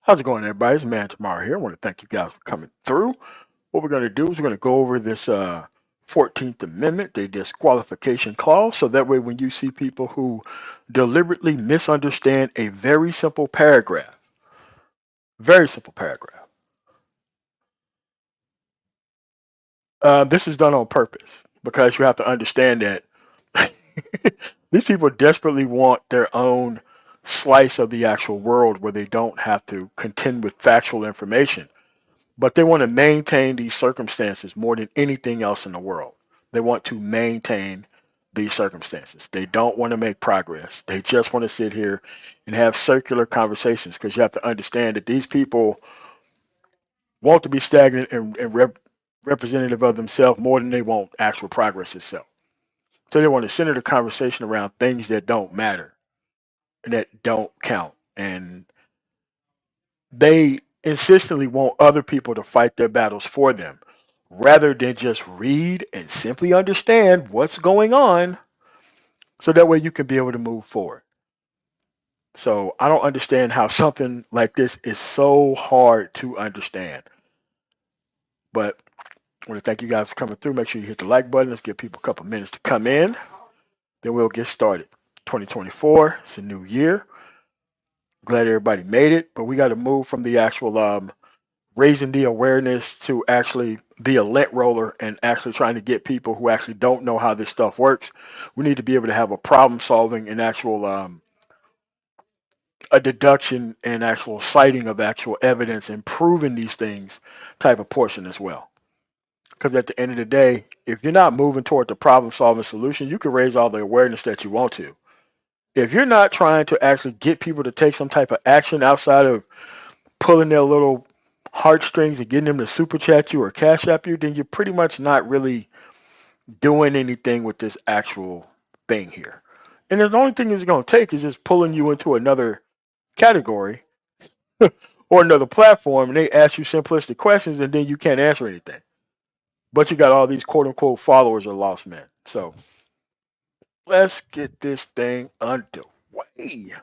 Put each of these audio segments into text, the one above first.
How's it going, everybody? It's Man Tomorrow here. I want to thank you guys for coming through. What we're going to do is we're going to go over this 14th Amendment, the Disqualification Clause, so that way when you see people who deliberately misunderstand a very simple paragraph, this is done on purpose because you have to understand that these people desperately want their own slice of the actual world where they don't have to contend with factual information. But they want to maintain these circumstances more than anything else in the world. They want to maintain these circumstances. They don't want to make progress. They just want to sit here and have circular conversations because you have to understand that these people want to be stagnant and representative of themselves more than they want actual progress itself. So they want to center the conversation around things that don't matter and that don't count. And they insistently want other people to fight their battles for them rather than just read and simply understand what's going on so that way you can be able to move forward. So I don't understand how something like this is so hard to understand. But I want to thank you guys for coming through. Make sure you hit the like button. Let's give people a couple minutes to come in. Then we'll get started. 2024, it's a new year. Glad everybody made it, but we got to move from the actual raising the awareness to actually be a lint roller and actually trying to get people who actually don't know how this stuff works. We need to be able to have a problem solving and actual a deduction and actual citing of actual evidence and proving these things type of portion as well. Because at the end of the day, if you're not moving toward the problem solving solution, you can raise all the awareness that you want to. If you're not trying to actually get people to take some type of action outside of pulling their little heartstrings and getting them to super chat you or cash app you, then you're pretty much not really doing anything with this actual thing here. And the only thing it's going to take is just pulling you into another category or another platform, and they ask you simplistic questions, and then you can't answer anything. But you got all these quote unquote followers or lost men. So let's get this thing underway.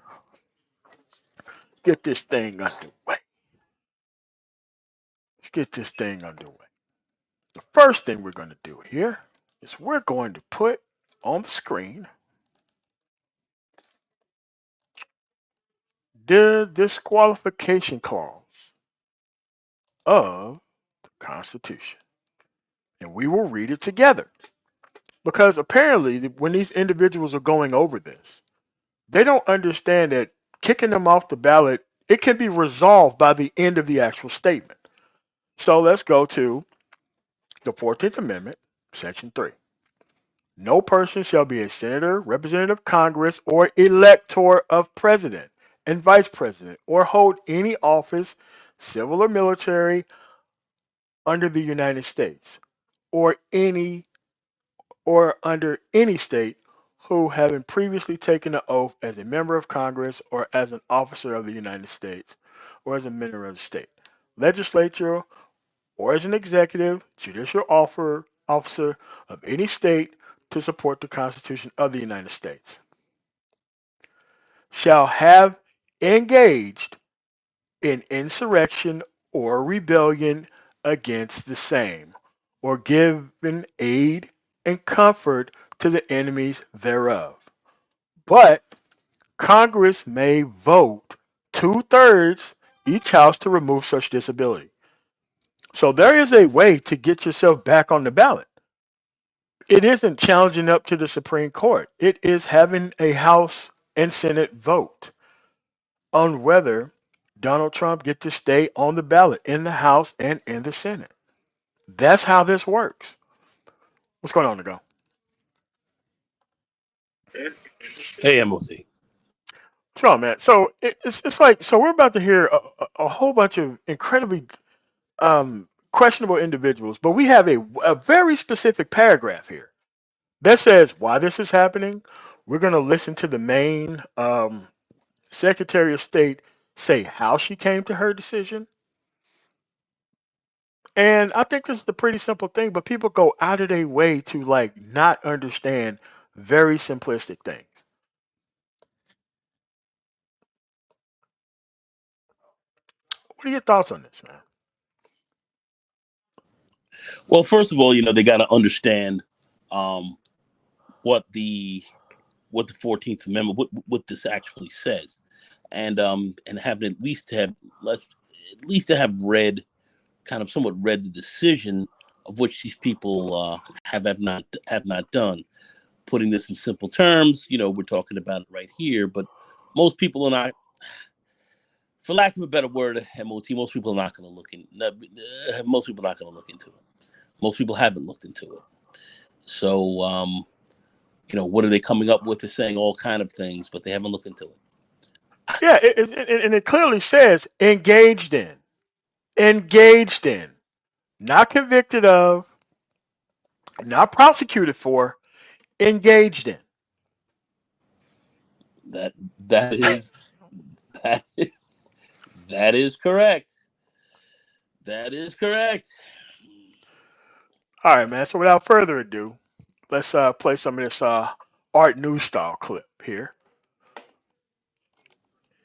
Get this thing underway. Let's get this thing underway. The first thing we're going to do here is we're going to put on the screen the disqualification clause of the Constitution. And we will read it together. Because apparently, when these individuals are going over this, they don't understand that kicking them off the ballot, it can be resolved by the end of the actual statement. So let's go to the 14th Amendment, Section 3. No person shall be a senator, representative of Congress, or elector of president and vice president, or hold any office, civil or military, under the United States, or any or under any state who, having previously taken an oath as a member of Congress or as an officer of the United States, or as a member of the state, legislature, or as an executive, judicial officer of any state to support the Constitution of the United States, shall have engaged in insurrection or rebellion against the same, or given aid and comfort to the enemies thereof. But Congress may vote two-thirds each house to remove such disability. So there is a way to get yourself back on the ballot. It isn't challenging up to the Supreme Court. It is having a House and Senate vote on whether Donald Trump gets to stay on the ballot in the House and in the Senate. That's how this works. What's going on, to go? Hey, Emily. What's going on, man? So it's like so we're about to hear a whole bunch of incredibly questionable individuals, but we have a very specific paragraph here that says why this is happening. We're going to listen to the Maine Secretary of State say how she came to her decision. And I think this is a pretty simple thing, but people go out of their way to like not understand very simplistic things. What are your thoughts on this, man? Well, first of all, they got to understand what the 14th Amendment, what this actually says, and having at least to have read, kind of somewhat read the decision, of which these people have not done. Putting this in simple terms, we're talking about it right here, but most people are not, for lack of a better word, MOT. Most people are not going to look in. Most people are not going to look into it. Most people haven't looked into it. So, what are they coming up with? They're saying all kind of things, but they haven't looked into it. Yeah, and it clearly says engaged in, not convicted of, not prosecuted for, engaged in. That is that that is correct. That is correct. All right, man. So without further ado, let's play some of this art news style clip here.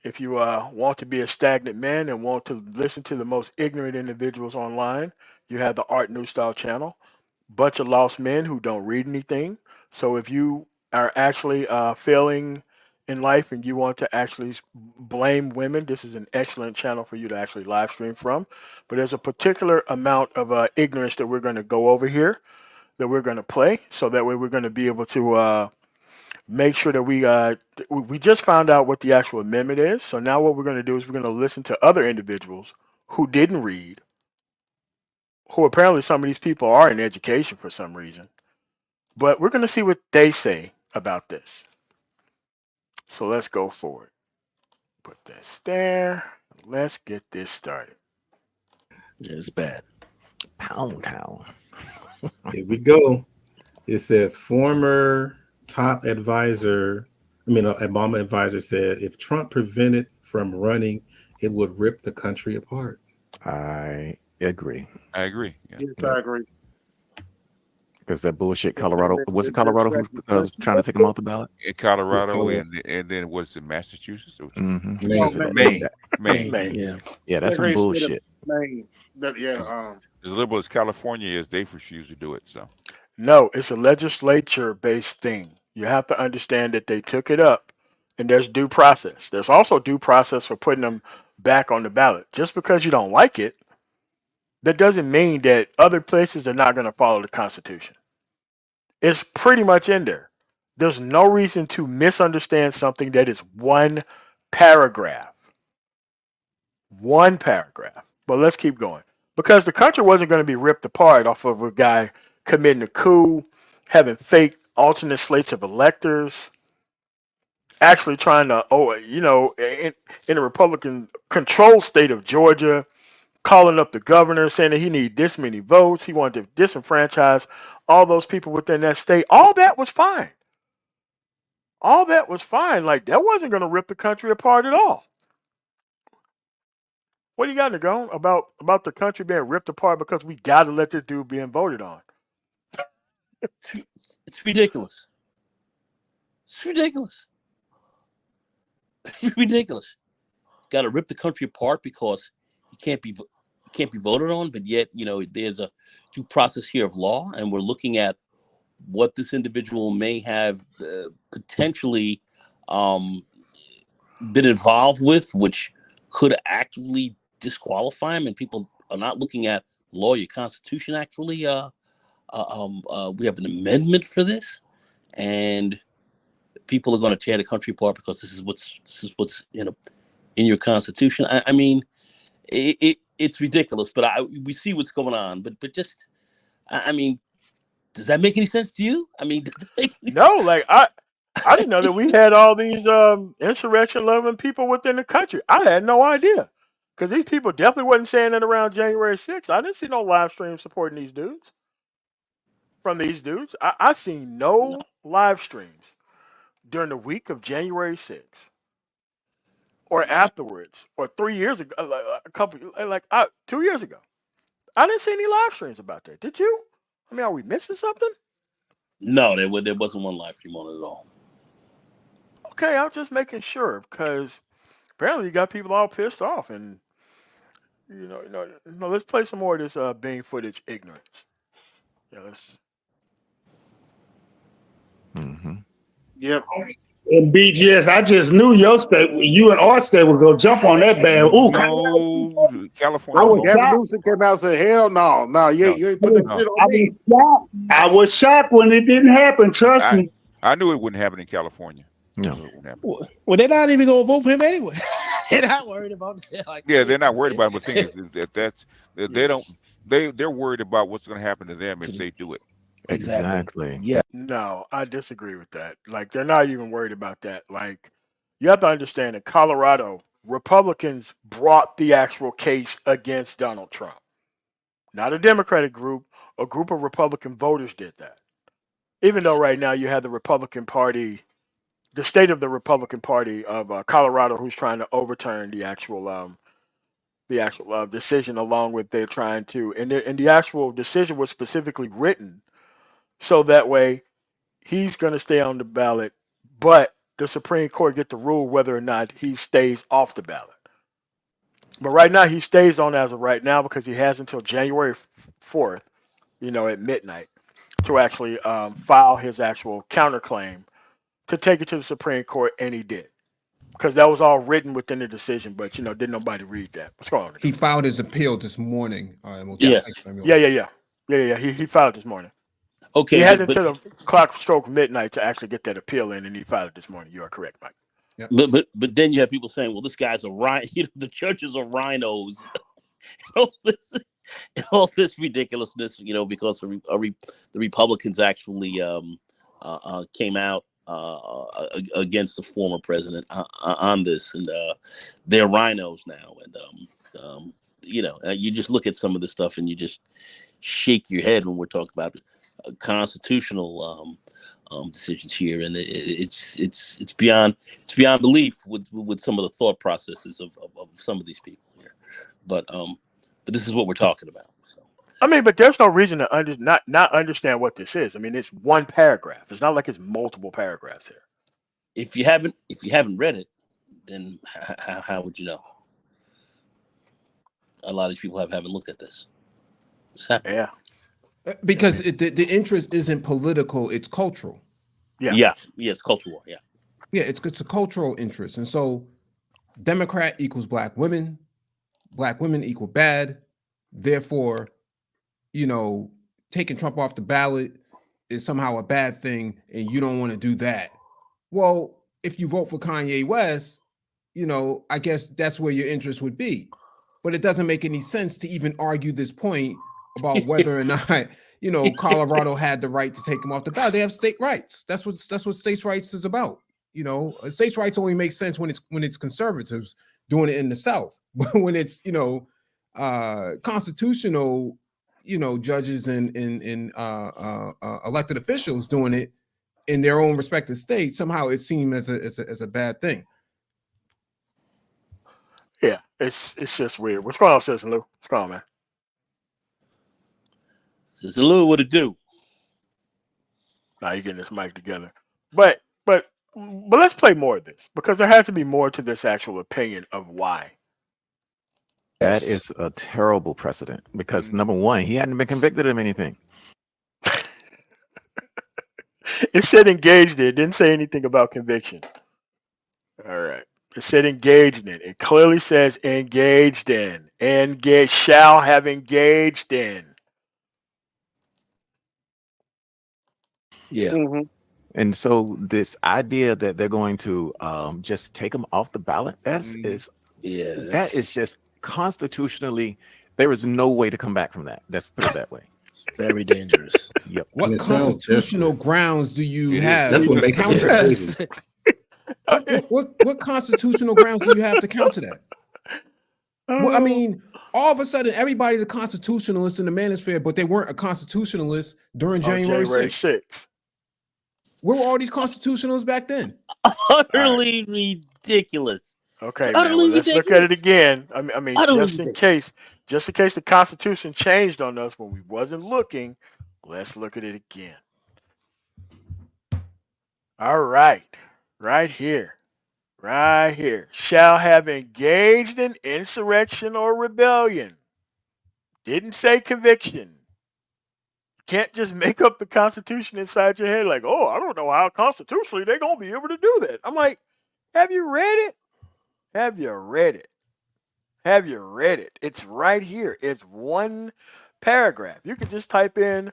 If you want to be a stagnant man and want to listen to the most ignorant individuals online, you have the Art New Style channel. Bunch of lost men who don't read anything. So if you are actually failing in life and you want to actually blame women, this is an excellent channel for you to actually live stream from. But there's a particular amount of ignorance that we're going to go over here that we're going to play. So that way we're going to be able to make sure that we just found out what the actual amendment is. So now what we're going to do is we're going to listen to other individuals who didn't read, who apparently some of these people are in education for some reason. But we're going to see what they say about this. So let's go forward. Put this there. Let's get this started. It's bad. Pound town. Here we go. It says former top advisor, Obama advisor said if Trump prevented from running, it would rip the country apart. I agree. Yeah. Yes, I agree. Because that bullshit Colorado, was it Colorado who was trying to take him off the ballot? In Colorado, and then was it Massachusetts? Mm-hmm. Maine. Yeah, that's some bullshit. Maine. As liberal as California is, they've refused to do it. So No, it's a legislature-based thing. You have to understand that they took it up, and there's due process. There's also due process for putting them back on the ballot. Just because you don't like it, that doesn't mean that other places are not going to follow the Constitution. It's pretty much in there. There's no reason to misunderstand something that is one paragraph. One paragraph. But let's keep going. Because the country wasn't going to be ripped apart off of a guy committing a coup, having fake alternate slates of electors, actually trying to, in a Republican controlled state of Georgia, calling up the governor saying that he needed this many votes. He wanted to disenfranchise all those people within that state. All that was fine. All that was fine. Like, that wasn't going to rip the country apart at all. What do you got to go about the country being ripped apart because we got to let this dude being voted on? It's ridiculous. It's ridiculous. It's ridiculous. Got to rip the country apart because he can't be voted on, but yet there's a due process here of law, and we're looking at what this individual may have potentially been involved with, which could actively disqualify him. And people are not looking at law, your Constitution. Actually, we have an amendment for this, and people are going to tear the country apart because this is what's in your Constitution. I mean, it's ridiculous, but we see what's going on. But just, I mean, does that make any sense to you? I mean, does that make any No, like I didn't know that we had all these insurrection loving people within the country. I had no idea. Because these people definitely wasn't saying that around January 6th. I didn't see no live stream supporting these dudes. From these dudes. I seen no live streams during the week of January 6th. Or afterwards. Or 3 years ago. 2 years ago. I didn't see any live streams about that. Did you? I mean, are we missing something? No, there wasn't one live stream on it at all. Okay, I'm just making sure because apparently you got people all pissed off, and Let's play some more of this Bing footage ignorance. Yeah, let's. Mm-hmm. Yep. And BGS, I just knew your state, you and our state was gonna jump on that band. Ooh, No, I California, was no. shocked. Gavin Newsom came out and said, hell no, no, No, you ain't put that no. shit I on me. was shocked. I was shocked when it didn't happen. Trust I me. I knew it wouldn't happen in California. I No. knew it wouldn't happen. Well, they're not even gonna vote for him anyway. They're not worried about that. Like, Yeah, they're not worried about it. But the thing is that they don't they're worried about what's going to happen to them if they do it. Exactly. Yeah. No, I disagree with that. Like, they're not even worried about that. Like, you have to understand that Colorado Republicans brought the actual case against Donald Trump. Not a Democratic group. A group of Republican voters did that. Even though right now you have the Republican Party, the state of the Republican Party of Colorado, who's trying to overturn the actual decision, along with they're trying to, and the actual decision was specifically written so that way he's going to stay on the ballot, but the Supreme Court get to rule whether or not he stays off the ballot. But right now he stays on as of right now because he has until January 4th, at midnight, to actually file his actual counterclaim to take it to the Supreme Court, and he did. Because that was all written within the decision, but didn't nobody read that. What's going on? He filed his appeal this morning. Yes. Yeah. He filed it this morning. Okay, He had but until the clock stroke midnight to actually get that appeal in, and he filed it this morning. You are correct, Mike. but then you have people saying, well, this guy's a rhino. The churches are rhinos. all this all this ridiculousness, because the Republicans actually came out against the former president on this, and they're rhinos now. And you just look at some of the stuff and you just shake your head when we're talking about constitutional decisions here, and it's beyond belief with some of the thought processes of some of these people here. But this is what we're talking about. So. I mean, but there's no reason to not understand what this is. I mean, it's one paragraph. It's not like it's multiple paragraphs here. If you haven't read it, then how would you know? A lot of these people haven't looked at this. What's happening? Yeah. Because the interest isn't political, it's cultural. Yeah. Yes, cultural war. Yeah. Yeah, it's a cultural interest. And so Democrat equals black women equal bad. Therefore, taking Trump off the ballot is somehow a bad thing, and you don't want to do that. Well, if you vote for Kanye West, I guess that's where your interest would be. But it doesn't make any sense to even argue this point about whether or not, Colorado had the right to take him off the ballot. They have state rights. That's what states' rights is about. States' rights only make sense when it's conservatives doing it in the South. But when it's constitutional, judges and elected officials doing it in their own respective states, somehow it seems as a bad thing. Yeah, it's just weird. What's going on, Citizen Lou? What's going on, man? Citizen Lou, what it do? Now you're getting this mic together. But let's play more of this, because there has to be more to this actual opinion of why. That is a terrible precedent because, number one, he hadn't been convicted of anything. It said engaged in. It didn't say anything about conviction. All right. It said engaged in. It clearly says engaged in. Shall have engaged in. Yeah. Mm-hmm. And so this idea that they're going to just take him off the ballot, that is just constitutionally, there is no way to come back from that. Let's put it that way. It's very dangerous. Yep. What constitutional grounds do you have? That's what makes it crazy. What constitutional grounds do you have to counter that? Well, I mean, all of a sudden, everybody's a constitutionalist in the manosphere, but they weren't a constitutionalist during January 6th. Where were all these constitutionalists back then? Utterly ridiculous. Okay, man. Well, let's look at it again. I mean, just in case the Constitution changed on us when we wasn't looking, let's look at it again. All right, right here. Right here. Shall have engaged in insurrection or rebellion. Didn't say conviction. Can't just make up the Constitution inside your head like, oh, I don't know how constitutionally they're going to be able to do that. I'm like, have you read it? Have you read it? Have you read it? It's right here. It's one paragraph. You can just type in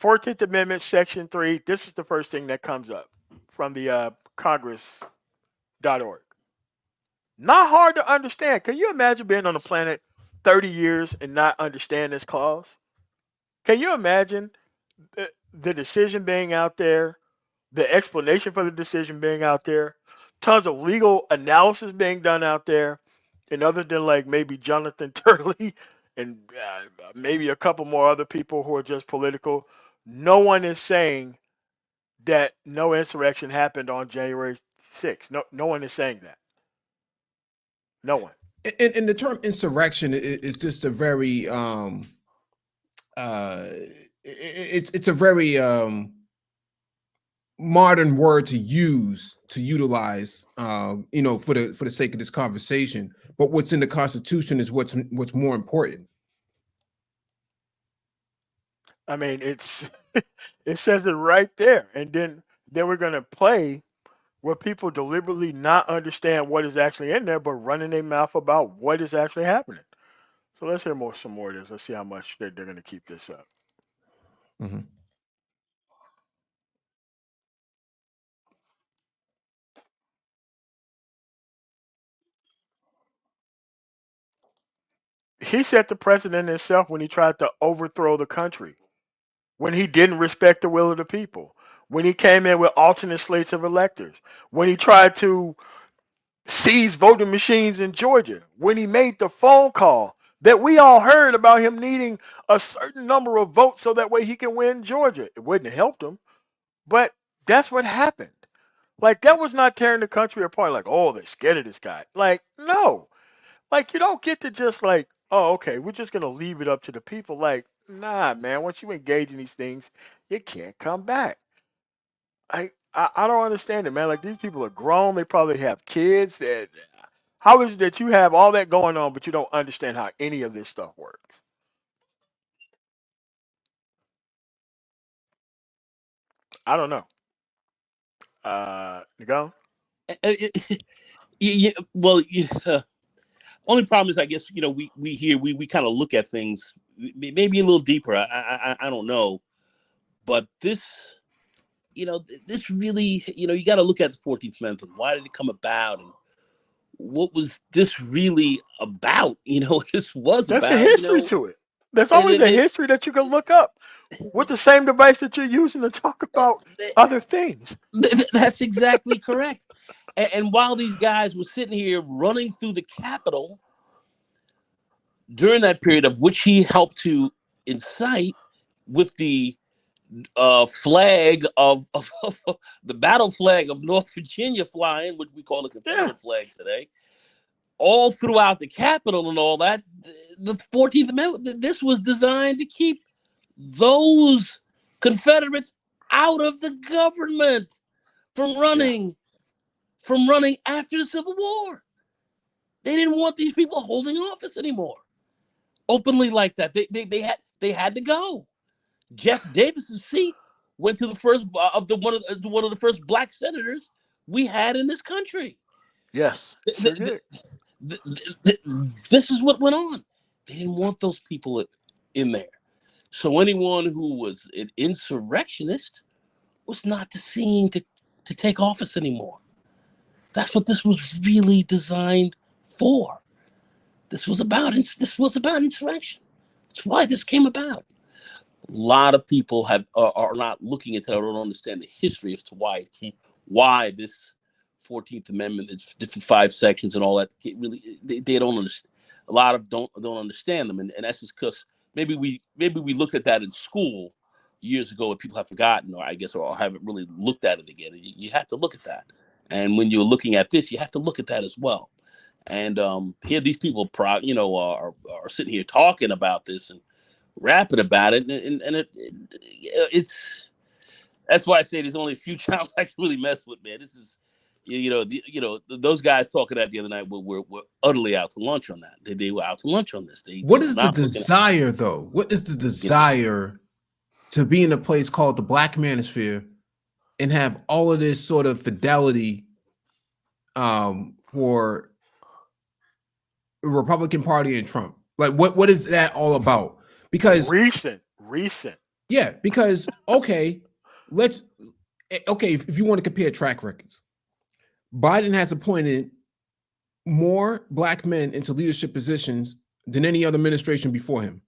14th Amendment, Section 3. This is the first thing that comes up from the Congress.org. Not hard to understand. Can you imagine being on the planet 30 years and not understand this clause? Can you imagine the decision being out there, the explanation for the decision being out there, tons of legal analysis being done out there, and other than like maybe Jonathan Turley and maybe a couple more other people who are just political, no one is saying that no insurrection happened on January 6th. No one is saying that. No one. And the term insurrection is just a very it's a very modern word to utilize for the sake of this conversation. But what's in the Constitution is what's more important. I mean, it's it says it right there, and then we're gonna play where people deliberately not understand what is actually in there, but running their mouth about what is actually happening. So let's hear some more of this. Let's see how much they're going to keep this up. Mm-hmm. He set the precedent himself when he tried to overthrow the country, when he didn't respect the will of the people, when he came in with alternate slates of electors, when he tried to seize voting machines in Georgia, when he made the phone call that we all heard about him needing a certain number of votes so that way he can win Georgia. It wouldn't have helped him, but that's what happened. Like, that was not tearing the country apart. Like, oh, they're scared of this guy. Like, no. Like, you don't get to just like, oh, okay, we're just gonna leave it up to the people. Like, nah, man. Once you engage in these things, you can't come back. I don't understand it, man. Like, these people are grown. They probably have kids. That how is it that you have all that going on, but you don't understand how any of this stuff works? I don't know. Go. Yeah, well, only problem is, I guess, we kind of look at things maybe a little deeper. I don't know, but this, this really, you got to look at the 14th Amendment. Why did it come about, and what was this really about? This was There's a about, history to it. There's and always a history that you can look up with the same device that you're using to talk about other things. That's exactly correct. And while these guys were sitting here running through the Capitol during that period of which he helped to incite with the flag of the battle flag of North Virginia flying, which we call the Confederate flag today, all throughout the Capitol and all that, the 14th Amendment, this was designed to keep those Confederates out of the government from running after the Civil War. They didn't want these people holding office anymore openly like that. They had to go. Jeff Davis's seat went to the first of the one of the first black senators we had in this country. Yes, sure did. This is what went on. They didn't want those people in there. So anyone who was an insurrectionist was not seen to take office anymore. That's what this was really designed for. This was about insurrection. That's why this came about. A lot of people are not looking into it or don't understand the history as to why this 14th Amendment, its different 5 sections and all that. Really, they don't understand. A lot of don't understand them, and that's just because maybe we looked at that in school years ago and people have forgotten, or I guess, or haven't really looked at it again. You have to look at that, and when you're looking at this, you have to look at that as well. And here these people, are sitting here talking about this and rapping about it, and it's that's why I say there's only a few channels I can really mess with, man. Those guys talking that the other night were utterly out to lunch on that. They were out to lunch on this. What is the desire, though? What is the desire to be in a place called the Black Manosphere and have all of this sort of fidelity for the Republican Party and Trump? Like, what is that all about? Because recent. Yeah, because if you want to compare track records, Biden has appointed more Black men into leadership positions than any other administration before him,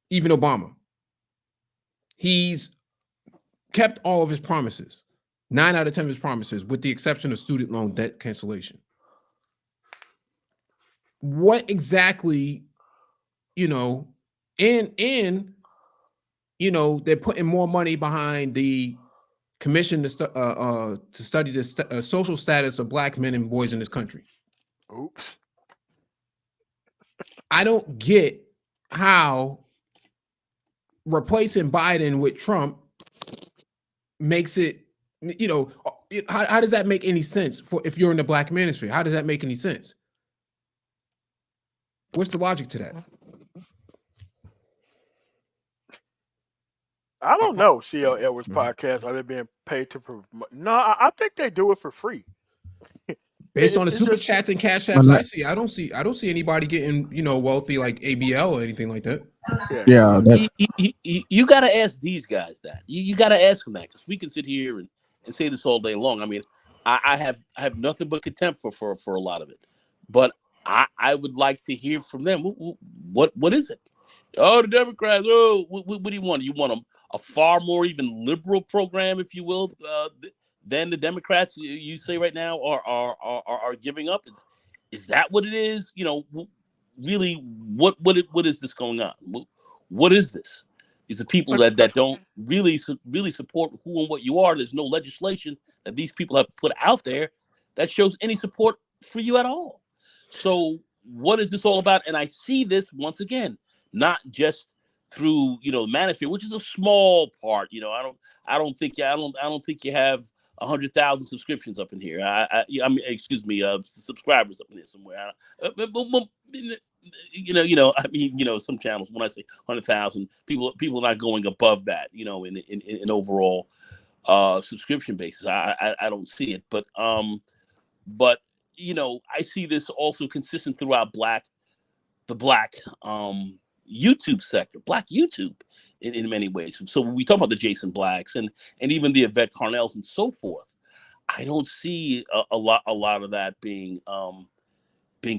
even Obama. He's kept all of his promises, 9 out of 10 of his promises, with the exception of student loan debt cancellation. What exactly, and they're putting more money behind the commission to study the social status of Black men and boys in this country. Oops. I don't get how replacing Biden with Trump makes it, how does that make any sense if you're in the Black manosphere? How does that make any sense? What's the logic to that? I don't know. CL Edwards podcast. Are they being paid to promote? No, I think they do it for free. Based on the super chats and cash apps I see, I don't see anybody getting wealthy like ABL or anything like that. Yeah, you got to ask these guys that. You got to ask them that, because we can sit here and say this all day long. I mean, I have nothing but contempt for a lot of it, but I would like to hear from them. What is it? Oh, the Democrats. Oh, what do you want? You want a far more even liberal program, if you will, than the Democrats you say right now are giving up? Is that what it is? Really, what is this going on? What is this? These are people that don't really support who and what you are. There's no legislation that these people have put out there that shows any support for you at all. So what is this all about? And I see this once again, not just through Manosphere, which is a small part. I don't think you have 100,000 subscriptions up in here. Subscribers up in here somewhere. Some channels, when I say 100,000, people are not going above that. In overall subscription basis, I don't see it, but I see this also consistent throughout the black YouTube sector, Black YouTube in many ways. So when we talk about the Jason Blacks and even the Yvette Carnells and so forth, I don't see a lot of that being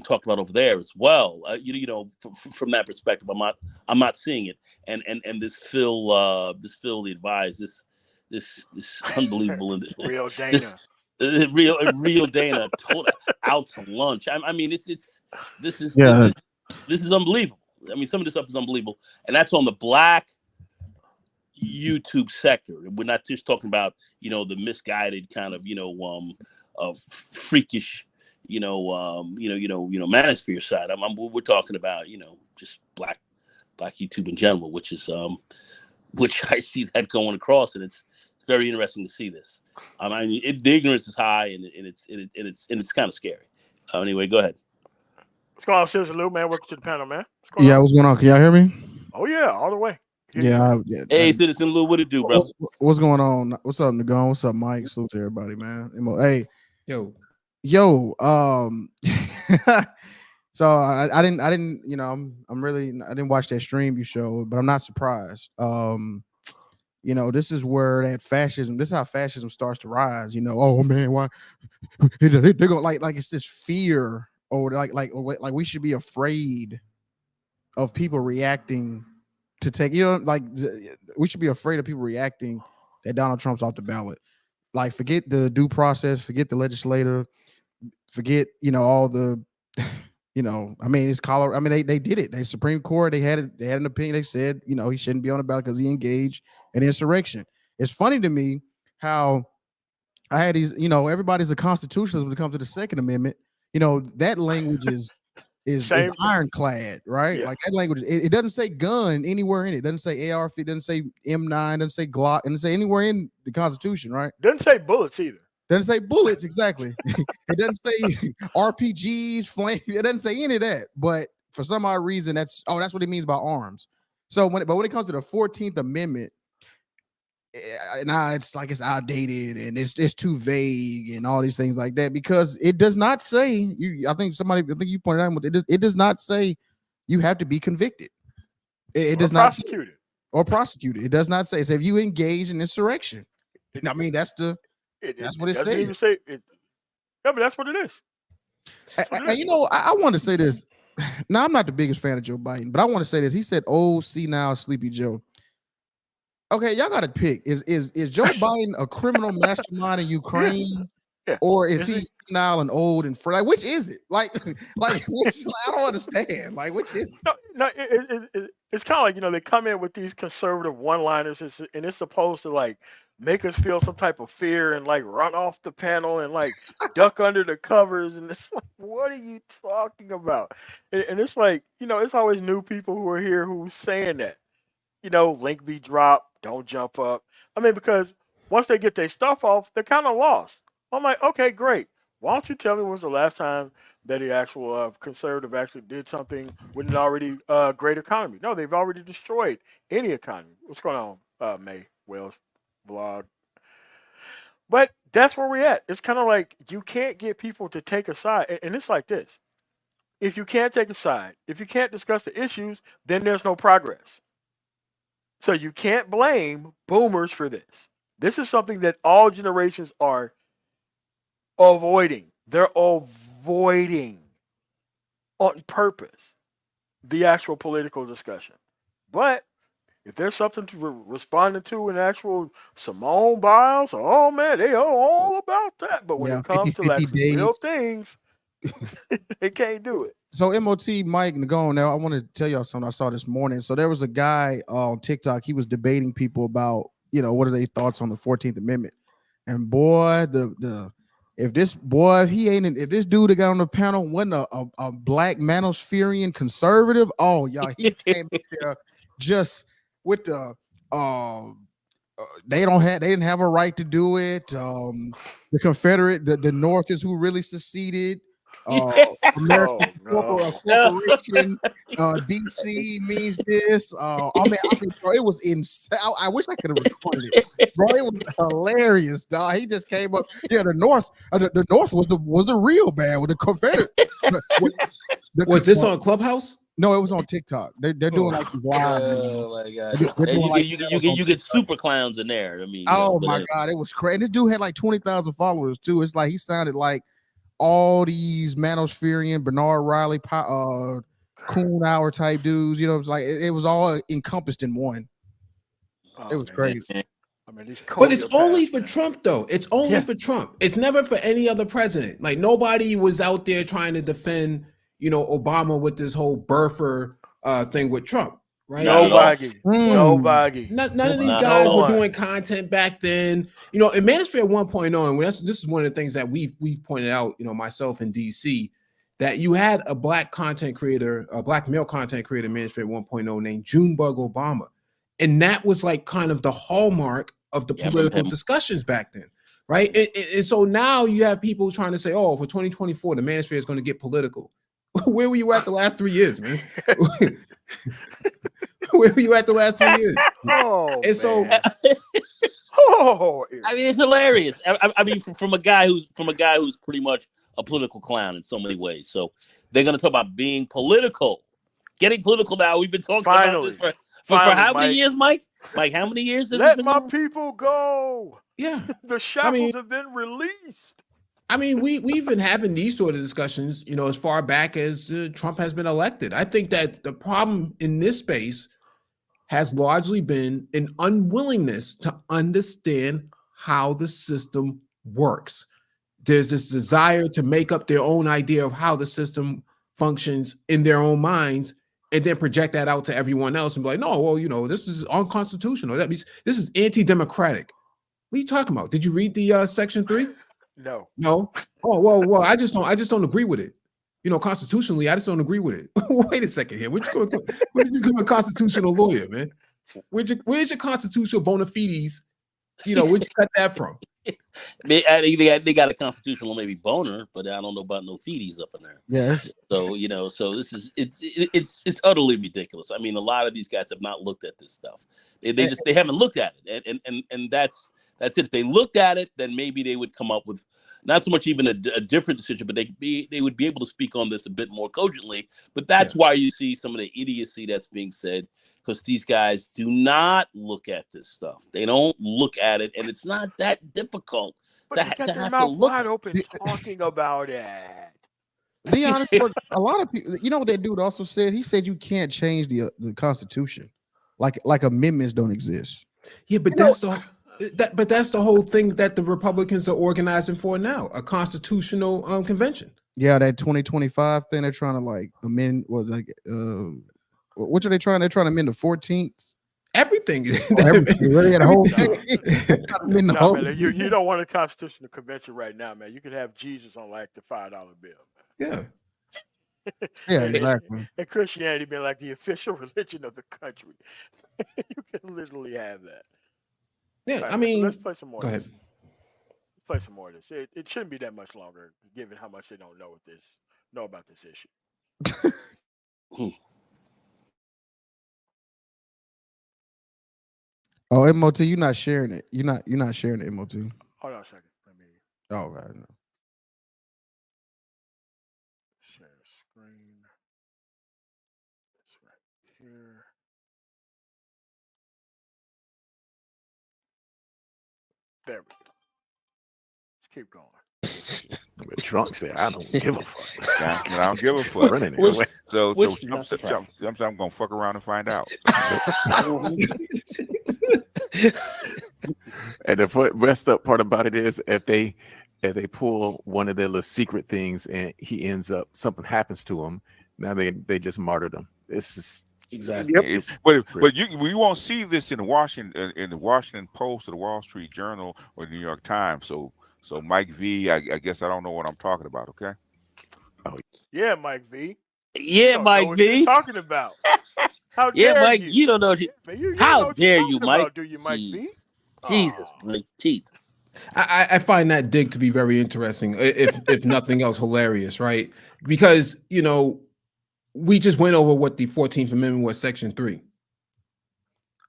talked about over there as well. From that perspective, I'm not seeing it. And this Phil the Advised, this unbelievable real Dana. Real Dana out to lunch. I mean, this is unbelievable. I mean, some of this stuff is unbelievable, and that's on the Black YouTube sector. We're not just talking about the misguided kind of freakish manosphere side. We're talking about just black YouTube in general, which I see that going across, and it's very interesting to see this. I mean, the ignorance is high, and it's kind of scary. Anyway, go ahead. What's going on, Citizen Lou, man? Welcome to the panel, man. What's going on? Can y'all hear me? Oh yeah, all the way. Hey, Citizen Lou, what it do, bro? What's going on? What's up, Nagon? What's up, Mike? Salute to everybody, man. Hey, yo. So I didn't I didn't watch that stream you showed, but I'm not surprised. This is where this is how fascism starts to rise. Oh man, why they're going like it's this fear, or like we should be afraid of people reacting to take, we should be afraid of people reacting that Donald Trump's off the ballot. Like, forget the due process, forget the legislator, forget all the it's Colorado. I mean, they did it. The Supreme Court, they had an opinion. They said, he shouldn't be on the ballot because he engaged in insurrection. It's funny to me how I had these, everybody's a constitutionalist when it comes to the Second Amendment. That language is ironclad, right? Yeah. Like that language, it doesn't say gun anywhere in it. It doesn't say AR-15, it doesn't say M9, it doesn't say Glock, it doesn't say anywhere in the Constitution, right? Doesn't say bullets either. Doesn't say bullets exactly. It doesn't say RPGs, flame. It doesn't say any of that. But for some odd reason, that's what it means by arms. So when it comes to the 14th Amendment, now it's like it's outdated and it's too vague and all these things like that, because it does not say I think you pointed out, it does not say you have to be convicted. It does not prosecuted or prosecuted. It does not say. If you engage in insurrection. I mean, that's what it says. Even say it. Yeah, but that's what it is. And you know, I want to say this. Now, I'm not the biggest fan of Joe Biden, but I want to say this. He said, "Oh, senile, sleepy Joe." Okay, y'all got to pick. Is Joe Biden a criminal mastermind in Ukraine, or is he senile and old and like which is it? Like which, I don't understand. Like which is it? No, it's kind of like, you know, they come in with these conservative one-liners, and it's supposed to like make us feel some type of fear and like run off the panel and like duck under the covers, and it's like, what are you talking about? And it's like, you know, it's always new people who are here who's saying that, you know, link be dropped, don't jump up. I mean, because once they get their stuff off, they're kind of lost. I'm like, okay, great. Why don't you tell me when was the last time that the actual conservative actually did something with an already great economy? No, they've already destroyed any economy. What's going on, May, Wells, Vlog? But that's where we're at. It's kind of like you can't get people to take a side. And it's like this. If you can't take a side, if you can't discuss the issues, then there's no progress. So you can't blame boomers for this. This is something that all generations are avoiding. They're avoiding on purpose the actual political discussion. But if there's something to responding to in actual Simone Biles, oh man, they are all about that. But when it comes to actually real things, they can't do it. So MOT Mike Nagone, now I want to tell y'all something I saw this morning. So there was a guy on TikTok. He was debating people about, you know, what are their thoughts on the 14th Amendment. And boy, if this dude that got on the panel wasn't a black manospherian conservative, oh y'all, he came in there just with the they didn't have a right to do it. The Confederate, the North is who really seceded. American corporation, DC means this. I mean, bro, it was insane. I wish I could have recorded it, bro. It was hilarious, dog. He just came up. Yeah, the North was the real bad with the Confederate. Was this on Clubhouse? No, it was on TikTok. They're doing like live. Oh my god! You get super clowns in there. I mean, oh my god, it was crazy. This dude had like 20,000 followers too. It's like he sounded like all these manospherian Bernard Riley, Coon Hour type dudes. You know, it's like it was all encompassed in one. It was crazy. I mean, but it's only for Trump, though. It's only for Trump. It's never for any other president. Like nobody was out there trying to defend, you know, Obama with this whole birther thing with Trump, right? Nobody. None of these guys were doing content back then. You know, in Manosphere 1.0, and this is one of the things that we've pointed out, you know, myself in DC, that you had a black content creator, a black male content creator in Manosphere 1.0 named Junebug Obama. And that was like kind of the hallmark of the political discussions back then, right? And so now you have people trying to say, oh, for 2024, the Manosphere is going to get political. Where were you at the last 3 years, man? Where were you at the last 3 years? And so, I mean, it's hilarious. I mean, from a guy who's pretty much a political clown in so many ways. So they're going to talk about being political, getting political. Now we've been talking about this for how many years, Mike? Like how many years? Let my people go. Yeah, the shackles have been released. I mean, we've been having these sort of discussions, you know, as far back as Trump has been elected. I think that the problem in this space has largely been an unwillingness to understand how the system works. There's this desire to make up their own idea of how the system functions in their own minds and then project that out to everyone else and be like, no, well, you know, this is unconstitutional. That means this is anti-democratic. What are you talking about? Did you read the Section 3? No. Oh, well, I just don't agree with it. You know, constitutionally, I just don't agree with it. Wait a second here. Where did you become a constitutional lawyer, man? Where's your constitutional bona fides? You know, where'd you cut that from? They got a constitutional maybe boner, but I don't know about no feeties up in there. Yeah. So so this is it's utterly ridiculous. I mean, a lot of these guys have not looked at this stuff. They haven't looked at it, and that's it. If they looked at it, then maybe they would come up with not so much even a different decision, but they would be able to speak on this a bit more cogently. But that's why you see some of the idiocy that's being said, because these guys do not look at this stuff. They don't look at it, and it's not that difficult But they got their mouth wide open talking about it. Be honest, a lot of people, you know what that dude also said? He said you can't change the Constitution, like amendments don't exist. Yeah, but that's the whole thing that the Republicans are organizing for now, a constitutional convention. Yeah, that 2025 thing they're trying to like amend was like what are they trying? They're trying to amend the 14th. Everything. Everything. Really had a whole man, you don't want a constitutional convention right now, man. You could have Jesus on like the $5 bill. Man. Yeah. Yeah, exactly. And Christianity being like the official religion of the country. You can literally have that. Yeah, right, I mean, so let's play some more. Go ahead. Let's play some more of this. It shouldn't be that much longer, given how much they don't know about this issue. Oh, MOT, you're not sharing it. You're not sharing it, MOT. Hold on a second. Let me. Oh, right. No. Share screen. It's right here. There we go. Let's keep going. Trump said, "I don't give a fuck." I don't give a fuck. I'm gonna fuck around and find out. And the messed up part about it is if they pull one of their little secret things and he ends up, something happens to him, now they just martyred him. This is exactly. But you won't see this in the Washington Post or the Wall Street Journal or the New York Times. So Mike V, I guess I don't know what I'm talking about. Okay. Oh yeah, Mike V. Yeah, Mike V. What you're talking about? How dare Mike, you don't know what how dare you, Mike? Do you, Mike V? Jesus, Mike, Jesus. I find that dig to be very interesting, if nothing else, hilarious, right? Because we just went over what the 14th Amendment was, Section 3.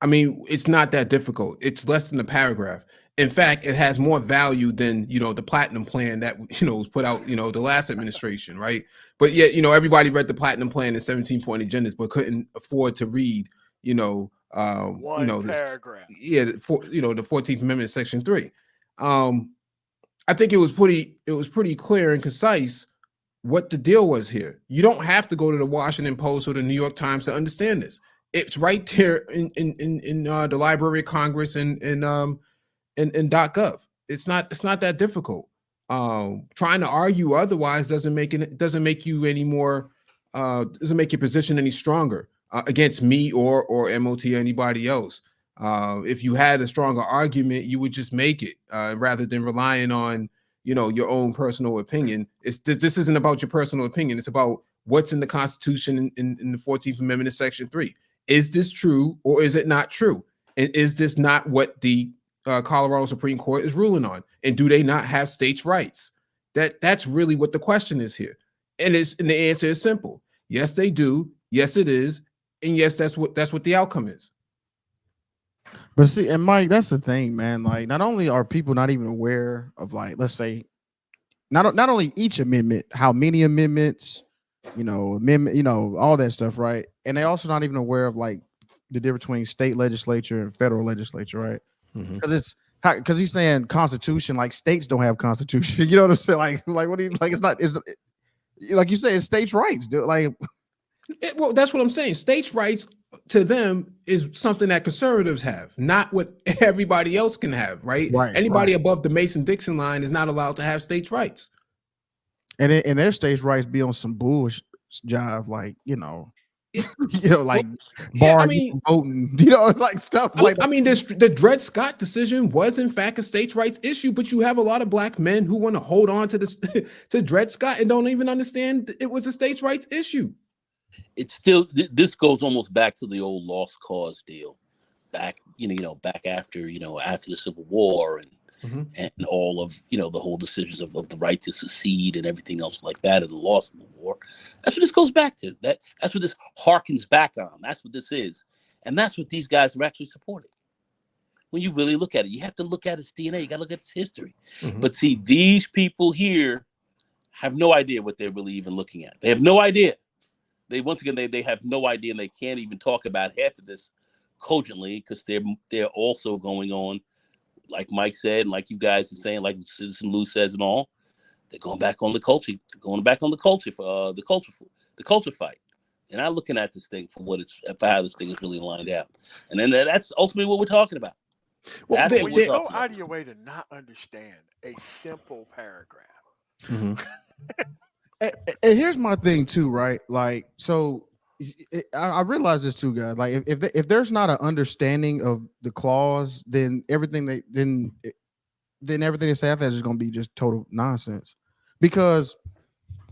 I mean, it's not that difficult. It's less than a paragraph. In fact, it has more value than the Platinum Plan that was put out the last administration, right? But yet everybody read the Platinum Plan and 17-point agendas, but couldn't afford to read one paragraph. The 14th Amendment, Section 3. I think it was pretty clear and concise what the deal was here. You don't have to go to the Washington Post or the New York Times to understand this. It's right there in the Library of Congress and .gov. It's not that difficult. Trying to argue otherwise doesn't make you any more doesn't make your position any stronger against me or MOT or anybody else. If you had a stronger argument, you would just make it rather than relying on your own personal opinion. This isn't about your personal opinion. It's about what's in the Constitution in the 14th Amendment, Section 3. Is this true or is it not true? And is this not what the Colorado Supreme Court is ruling on? And do they not have states' rights? That's really what the question is here. And the answer is simple. Yes, they do. Yes, it is. And yes, that's what the outcome is. But see, and Mike, that's the thing, man. Like, not only are people not even aware of, like, let's say, not only each amendment, how many amendments, all that stuff, right? And they also not even aware of like the difference between state legislature and federal legislature, right? Because he's saying Constitution, like states don't have Constitution. You know what I'm saying? Like what do you like? It's like you say, it's states' rights, dude. Like, well, that's what I'm saying. States' rights to them is something that conservatives have, not what everybody else can have, right? Anybody above the Mason-Dixon line is not allowed to have states' rights. And their states' rights be on some bullshit jive, like, like barring voting, like stuff like that. I mean, the Dred Scott decision was in fact a states' rights issue, but you have a lot of black men who want to hold on to this to Dred Scott and don't even understand it was a states' rights issue. It's still, this goes almost back to the old lost cause deal, back after after the Civil War, and and all of the whole decisions of the right to secede and everything else like that, and the loss of the war. That's what this goes back to. That's what this harkens back on. That's what this is, and that's what these guys are actually supporting. When you really look at it, you have to look at its DNA. You got to look at its history. But see, these people here have no idea what they're really even looking at. They have no idea. They have no idea, and they can't even talk about half of this cogently because they're also going on, like Mike said, and like you guys are saying, like Citizen Lou says, and all. They're going back on the culture. They're going back on the culture for the culture fight. They're not looking at this thing for how this thing is really lined out. And then that's ultimately what we're talking about. Well, you go out of your way to not understand a simple paragraph. And here's my thing too, right? Like, so I realize this too, guys. Like, if there's not an understanding of the clause, then everything they say after that is going to be just total nonsense. Because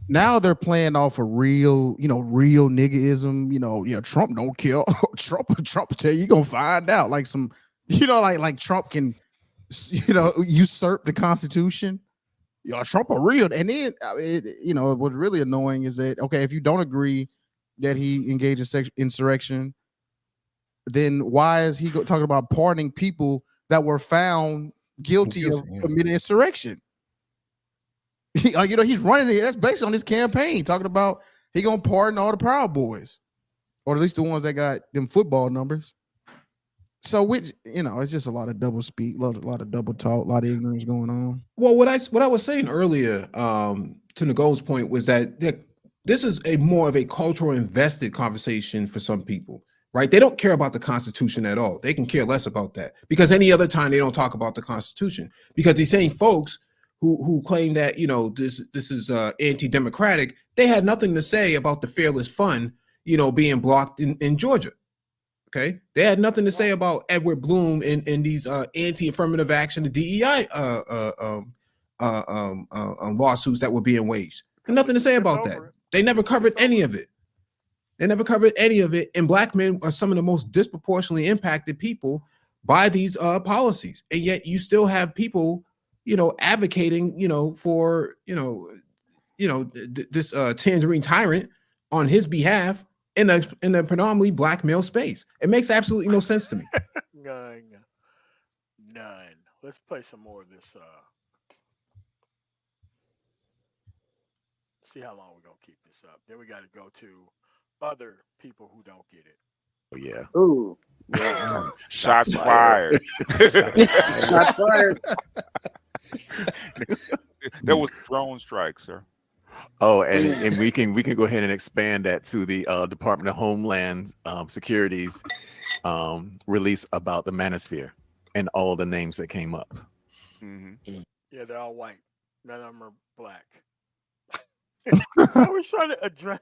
now they're playing off a real niggerism. Trump don't kill. Trump tell you gonna find out. Like some, like Trump can, usurp the Constitution. Trump a real. And then, what's really annoying is that, okay, if you don't agree that he engaged in insurrection, then why is he talking about pardoning people that were found guilty of committing insurrection? He's running it. That's based on his campaign, talking about he gonna pardon all the Proud Boys, or at least the ones that got them football numbers. So, it's just a lot of double speak, a lot of double talk, a lot of ignorance going on. Well, what I was saying earlier, to Nicole's point, was that this is more of a cultural invested conversation for some people, right? They don't care about the Constitution at all. They can care less about that, because any other time they don't talk about the Constitution, because these same folks who claim that this is anti-democratic, they had nothing to say about the Fearless Fund being blocked in Georgia. Okay, they had nothing to say about Edward Bloom and these anti-affirmative action, the DEI lawsuits that were being waged. And nothing to say about that. They never covered any of it. And Black men are some of the most disproportionately impacted people by these policies. And yet you still have people, advocating, for, this tangerine tyrant on his behalf in a predominantly Black male space. It makes absolutely no sense to me. None. Let's play some more of this. See how long we're gonna keep this up. Then we got to go to other people who don't get it. Oh yeah. Ooh. Yeah. Shots fired. Shots fired. There was drone strike, sir. Oh, and we can go ahead and expand that to the Department of Homeland Security's release about the manosphere and all the names that came up. Yeah, they're all white. None of them are Black. I was trying to address.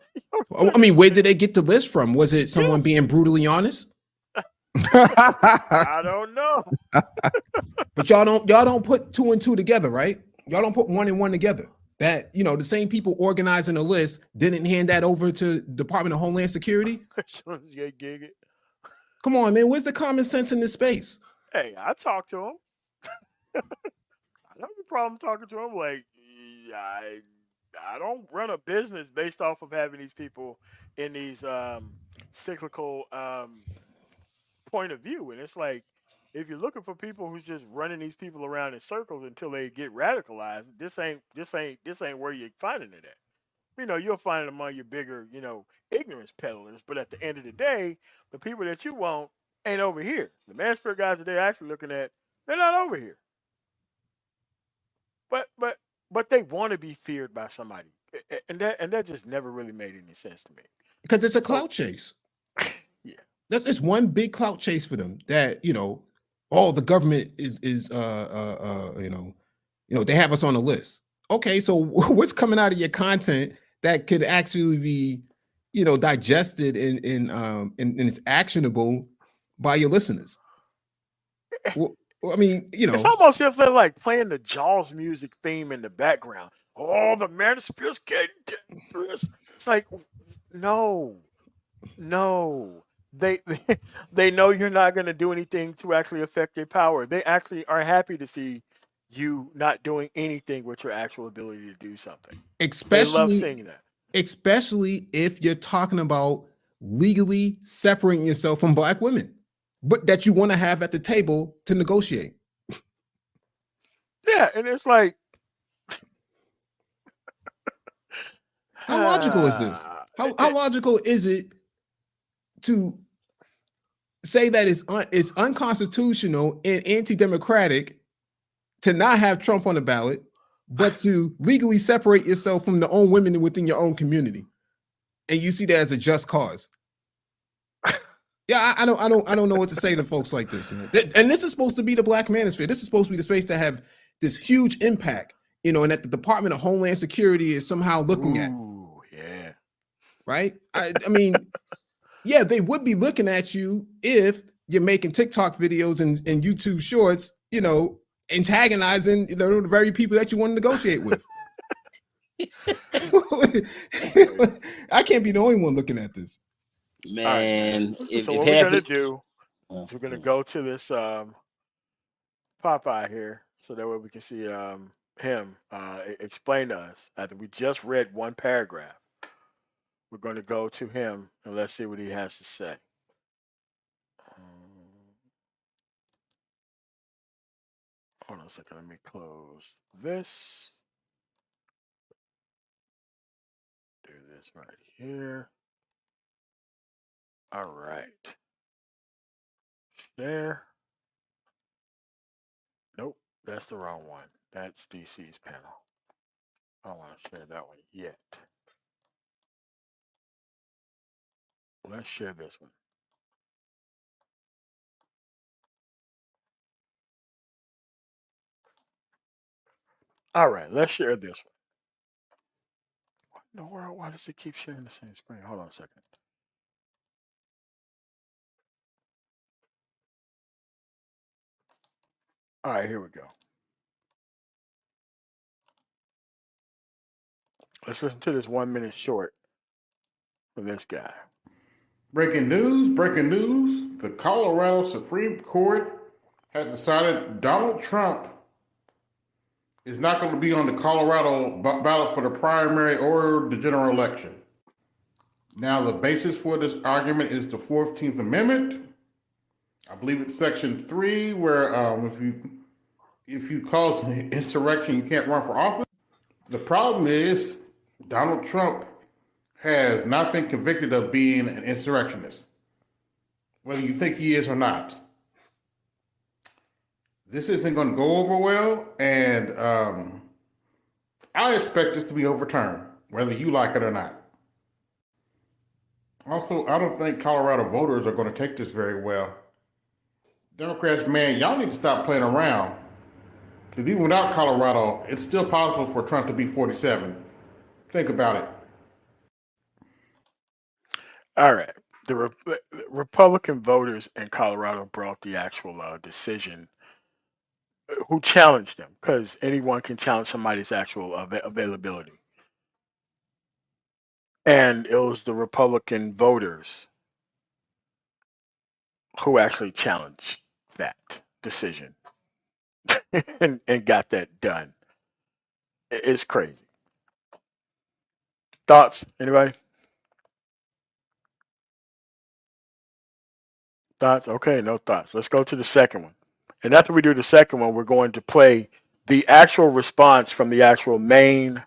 I mean, where did they get the list from? Was it someone being brutally honest? I don't know. But y'all don't put two and two together, right? Y'all don't put one and one together. That the same people organizing the list didn't hand that over to Department of Homeland Security. Come on, man. Where's the common sense in this space? Hey, I talked to him. I don't have a problem talking to him. Like, I don't run a business based off of having these people in these cyclical point of view. And it's like, if you're looking for people who's just running these people around in circles until they get radicalized, this ain't where you're finding it at. You'll find it among your bigger, ignorance peddlers. But at the end of the day, the people that you want ain't over here. The manosphere guys that they're actually looking at, they're not over here. But they want to be feared by somebody, and that just never really made any sense to me. Because it's a clout chase. Yeah, it's one big clout chase for them. That the government is they have us on the list. Okay, so what's coming out of your content that could actually be digested and it's actionable by your listeners? Well, I mean, it's almost if they're like playing the Jaws music theme in the background. Oh, the manosphere's getting dangerous. It's like, no. They know you're not going to do anything to actually affect their power. They actually are happy to see you not doing anything with your actual ability to do something. They love especially seeing that. especially if you're talking about legally separating yourself from black women, but that you want to have at the table to negotiate. Yeah, and it's like, How logical is this? How logical is it to say that it's unconstitutional and anti-democratic to not have Trump on the ballot, but to legally separate yourself from the own women within your own community, and you see that as a just cause? Yeah, I don't know what to say to folks like this, man. And this is supposed to be the Black Manosphere. This is supposed to be the space to have this huge impact, and that the Department of Homeland Security is somehow looking at. Yeah. Right? I mean, yeah, they would be looking at you if you're making TikTok videos and YouTube shorts, antagonizing the very people that you want to negotiate with. I can't be the only one looking at this. Man, right. So what we're gonna do is we're gonna go to this Popeye here, so that way we can see him explain to us. After we just read one paragraph, we're going to go to him and let's see what he has to say. Hold on a second. Let me close this. Do this right here. All right. There. Nope, that's the wrong one. That's DC's panel. I don't want to share that one yet. Let's share this one. All right, let's share this one. What in the world? Why does it keep sharing the same screen? Hold on a second. All right, here we go. Let's listen to this 1 minute short from this guy. Breaking news, the Colorado Supreme Court has decided Donald Trump is not going to be on the Colorado ballot for the primary or the general election. Now, the basis for this argument is the 14th Amendment. I believe it's Section 3, where if you cause an insurrection, you can't run for office. The problem is Donald Trump has not been convicted of being an insurrectionist, whether you think he is or not. This isn't going to go over well, and I expect this to be overturned, whether you like it or not. Also, I don't think Colorado voters are going to take this very well. Democrats, man, y'all need to stop playing around. Because even without Colorado, it's still possible for Trump to be 47. Think about it. All right. The Republican voters in Colorado brought the actual decision. Who challenged them? Because anyone can challenge somebody's actual availability. And it was the Republican voters who actually challenged that decision and got that done. It's crazy. Thoughts? Anybody? Thoughts? Okay, no thoughts. Let's go to the second one. And after we do the second one, we're going to play the actual response from the actual Maine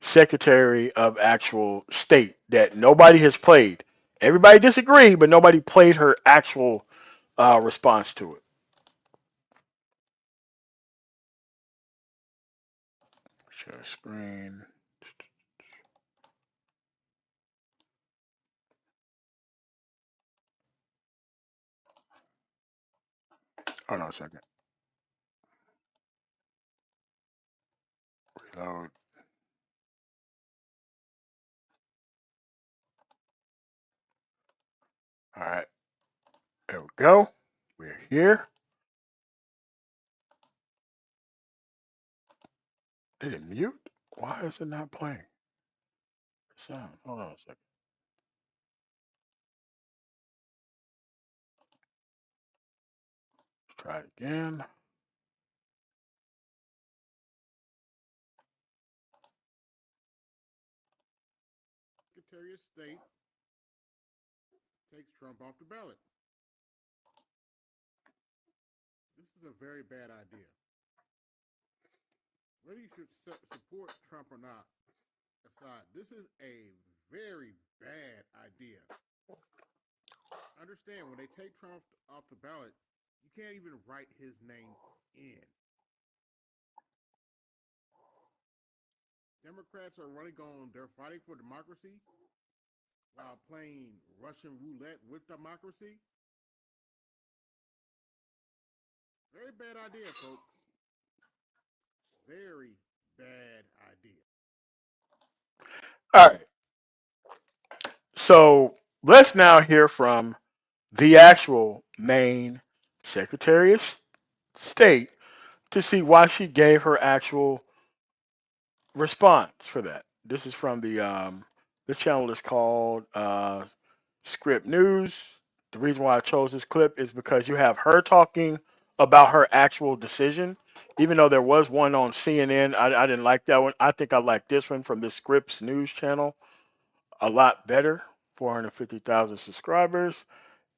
Secretary of actual state that nobody has played. Everybody disagreed, but nobody played her actual response to it. Share screen. Hold on a second. Reload. All right. There we go. We're here. Did it mute? Why is it not playing? Sound. Hold on a second. Let's try it again. of State takes Trump off the ballot. This is a very bad idea. Whether you should support Trump or not aside, this is a very bad idea. Understand, when they take Trump off the ballot, you can't even write his name in. Democrats are running on, they're fighting for democracy while playing Russian roulette with democracy. Very bad idea, folks. Very bad idea. All right. So let's now hear from the actual Maine Secretary of State to see why she gave her actual response for that. This is from the channel is called Script News. The reason why I chose this clip is because you have her talking about her actual decision. Even though there was one on CNN, I didn't like that one. I think I like this one from the Scripps News channel a lot better. 450,000 subscribers,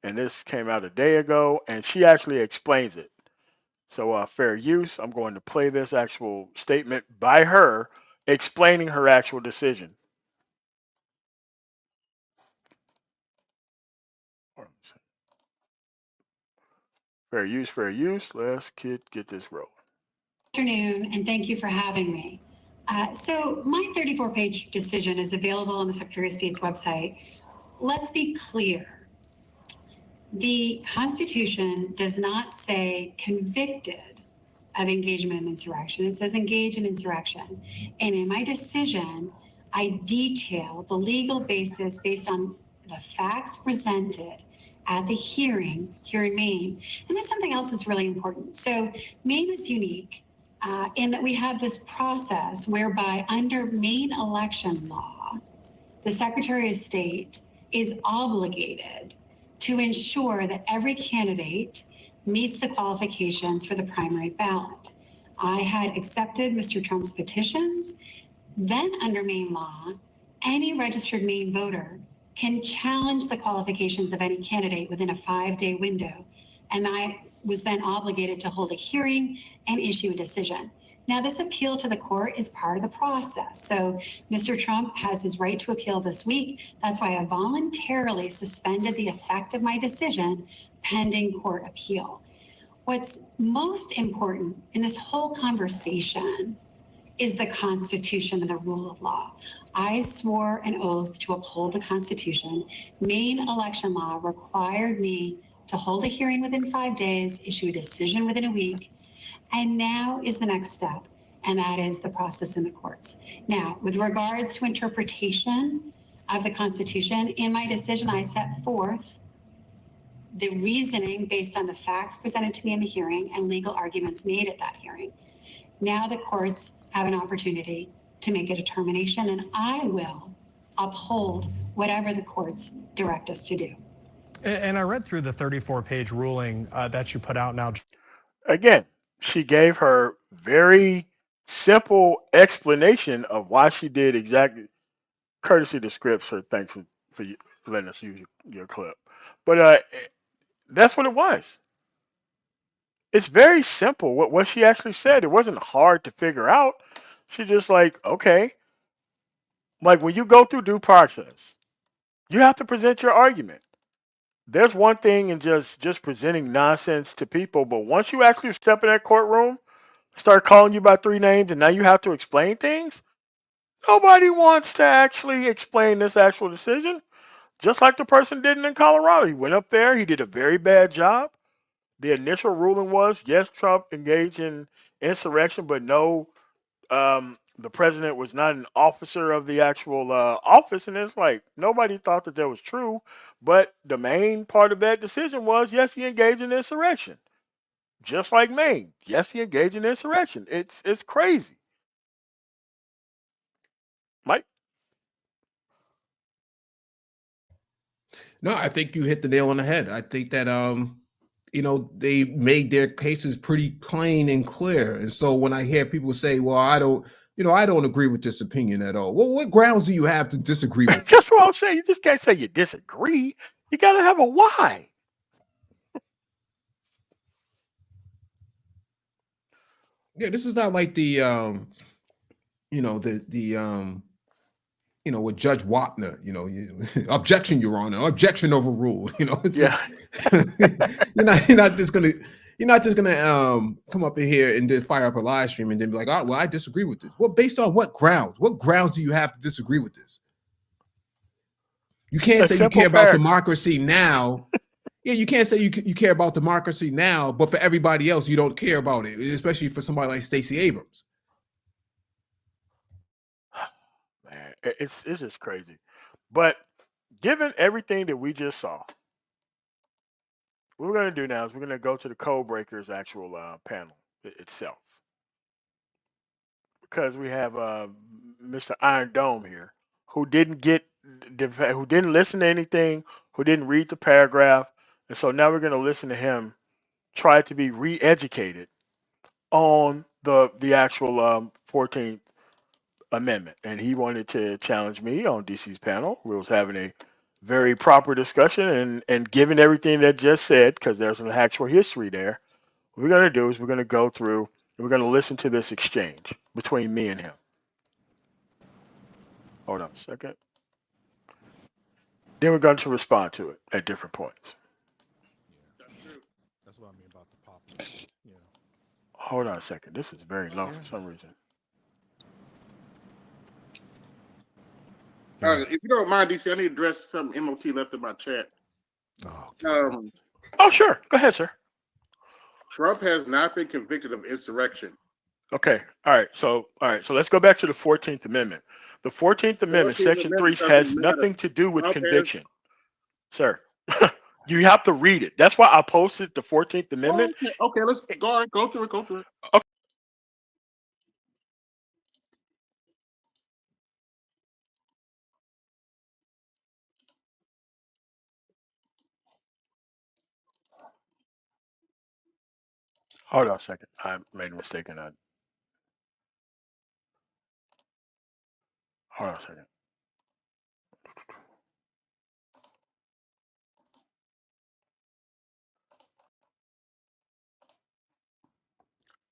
and this came out a day ago, and she actually explains it. So, fair use. I'm going to play this actual statement by her explaining her actual decision. Fair use, fair use. Let's get this rolling. Afternoon, and thank you for having me. So my 34-page decision is available on the Secretary of State's website. Let's be clear. The Constitution does not say convicted of engagement in insurrection. It says engage in insurrection. And in my decision, I detail the legal basis based on the facts presented at the hearing here in Maine. And there's something else that's really important. So Maine is unique in that we have this process whereby under Maine election law, the Secretary of State is obligated to ensure that every candidate meets the qualifications for the primary ballot. I had accepted Mr. Trump's petitions. Then under Maine law, any registered Maine voter can challenge the qualifications of any candidate within a 5-day window. And I was then obligated to hold a hearing and issue a decision. Now, this appeal to the court is part of the process. So Mr. Trump has his right to appeal this week. That's why I voluntarily suspended the effect of my decision pending court appeal. What's most important in this whole conversation is the Constitution and the rule of law. I swore an oath to uphold the Constitution. Maine election law required me to hold a hearing within 5 days, issue a decision within a week, and now is the next step, and that is the process in the courts. Now, with regards to interpretation of the Constitution, in my decision, I set forth the reasoning based on the facts presented to me in the hearing and legal arguments made at that hearing. Now the courts have an opportunity to make a determination, and I will uphold whatever the courts direct us to do. And I read through the 34-page ruling that you put out now. Again, she gave her very simple explanation of why she did exactly, courtesy to Scripps, so thanks for letting us use your clip. But that's what it was. It's very simple. What she actually said, it wasn't hard to figure out. She just like, okay. Like when you go through due process, you have to present your argument. There's one thing in just presenting nonsense to people, but once you actually step in that courtroom, start calling you by 3 names, and now you have to explain things, nobody wants to actually explain this actual decision, just like the person did in Colorado. He went up there, he did a very bad job. The initial ruling was, yes, Trump engaged in insurrection, but no, the president was not an officer of the actual office, and it's like nobody thought that was true. But the main part of that decision was, yes, he engaged in insurrection, just like Maine. Yes, he engaged in insurrection. It's crazy, Mike. No, I think you hit the nail on the head. I think that they made their cases pretty plain and clear. And so when I hear people say, well, I don't, I don't agree with this opinion at all. Well, what grounds do you have to disagree with? Just what I'm saying. You just can't say you disagree. You got to have a why. Yeah, this is not like the with Judge Wapner, objection, Your Honor, objection overruled. It's you're not just gonna come up in here and then fire up a live stream and then be like, oh, well, I disagree with this. Well, based on what grounds? What grounds do you have to disagree with this? You can't say you care about democracy now. Yeah, you can't say you care about democracy now, but for everybody else, you don't care about it, especially for somebody like Stacey Abrams. Man, it's just crazy. But given everything that we just saw, what we're going to do now is we're going to go to the Code Breakers actual panel itself. Because we have Mr. Iron Dome here, who didn't listen to anything, who didn't read the paragraph, and so now we're going to listen to him try to be re-educated on the actual 14th Amendment, and he wanted to challenge me on DC's panel. We was having a very proper discussion, and given everything that just said, because there's an actual history there, what we're going to do is we're going to go through and we're going to listen to this exchange between me and him. Hold on a second. Then we're going to respond to it at different points. That's true. That's what I mean about the popular. Hold on a second. This is very low for some reason. If you don't mind, DC, I need to address some MOT left in my chat. Oh, sure. Go ahead, sir. Trump has not been convicted of insurrection. Okay. All right. So let's go back to the 14th Amendment. The 14th Amendment, Section 3, has nothing to do with conviction. Sir, you have to read it. That's why I posted the 14th Amendment. Okay, let's go through it. Okay. Hold on a second. I made a mistake in that. Hold on a second.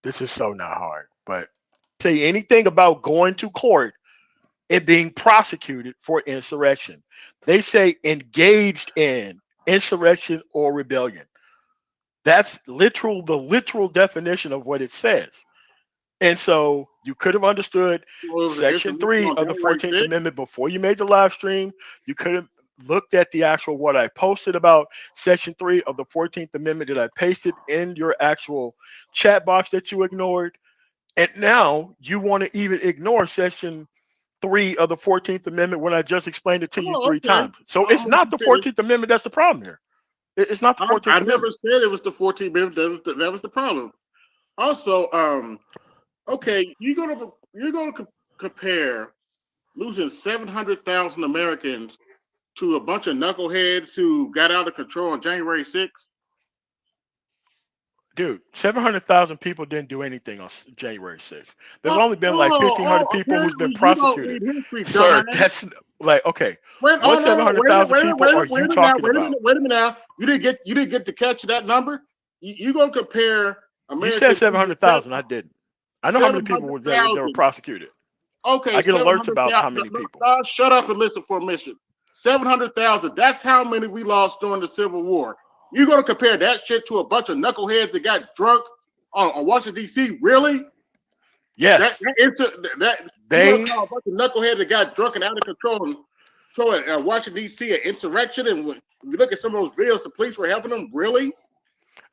This is so not hard, but say anything about going to court and being prosecuted for insurrection. They say engaged in insurrection or rebellion. That's the literal definition of what it says. And so you could have understood Section 3 of the 14th Amendment before you made the live stream. You could have looked at the actual what I posted about Section 3 of the 14th Amendment that I pasted in your actual chat box that you ignored. And now you want to even ignore Section 3 of the 14th Amendment when I just explained it to you three times. So it's not the 14th Amendment that's the problem here. It's not the 14th Amendment. I never said it was the 14th Amendment. That was the problem. Also, okay, you're gonna compare losing 700,000 Americans to a bunch of knuckleheads who got out of control on January 6th? Dude, 700,000 people didn't do anything on January 6th. There's only been like 1,500 people who's been prosecuted. Sir, that's like, okay. What 700,000 people are you talking about? Wait a minute now. You didn't get to catch that number? You're going to compare Americans. You said 700,000. I didn't. I know how many people were prosecuted. Okay. I get alerts about how many people. Shut up and listen for a mission. 700,000. That's how many we lost during the Civil War. You're going to compare that shit to a bunch of knuckleheads that got drunk on Washington, D.C.? Really? Yes. You're going to call a bunch of knuckleheads that got drunk and out of control and Washington, D.C. an insurrection? And when you look at some of those videos, the police were helping them? Really?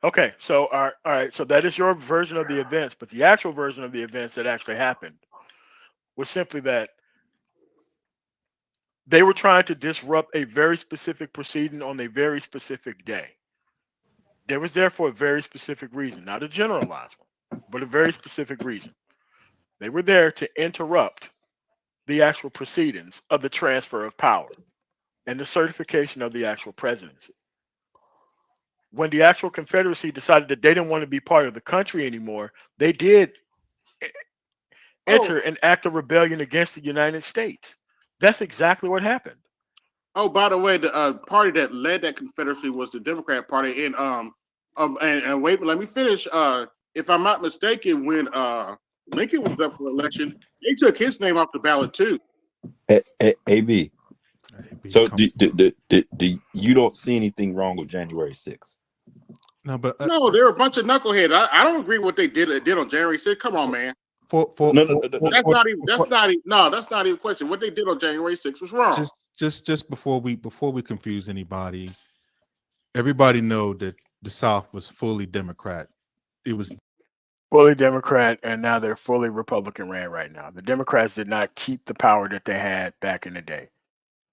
Okay. So, all right. So that is your version of the events. But the actual version of the events that actually happened was simply that they were trying to disrupt a very specific proceeding on a very specific day. They was there for a very specific reason, not a generalized one, but a very specific reason. They were there to interrupt the actual proceedings of the transfer of power and the certification of the actual presidency. When the actual Confederacy decided that they didn't want to be part of the country anymore, they did enter an act of rebellion against the United States. That's exactly what happened. Oh, by the way, the party that led that Confederacy was the Democrat Party, and wait, let me finish. If I'm not mistaken, when Lincoln was up for election, they took his name off the ballot too. AB. So do you don't see anything wrong with January 6th? No, but no, they're a bunch of knuckleheads. I don't agree with what they did on January 6th. Come on, man. That's not even a question. What they did on January 6th was wrong. Just before we confuse anybody, everybody know that the South was fully Democrat. It was fully Democrat, and now they're fully Republican ran right now. The Democrats did not keep the power that they had back in the day.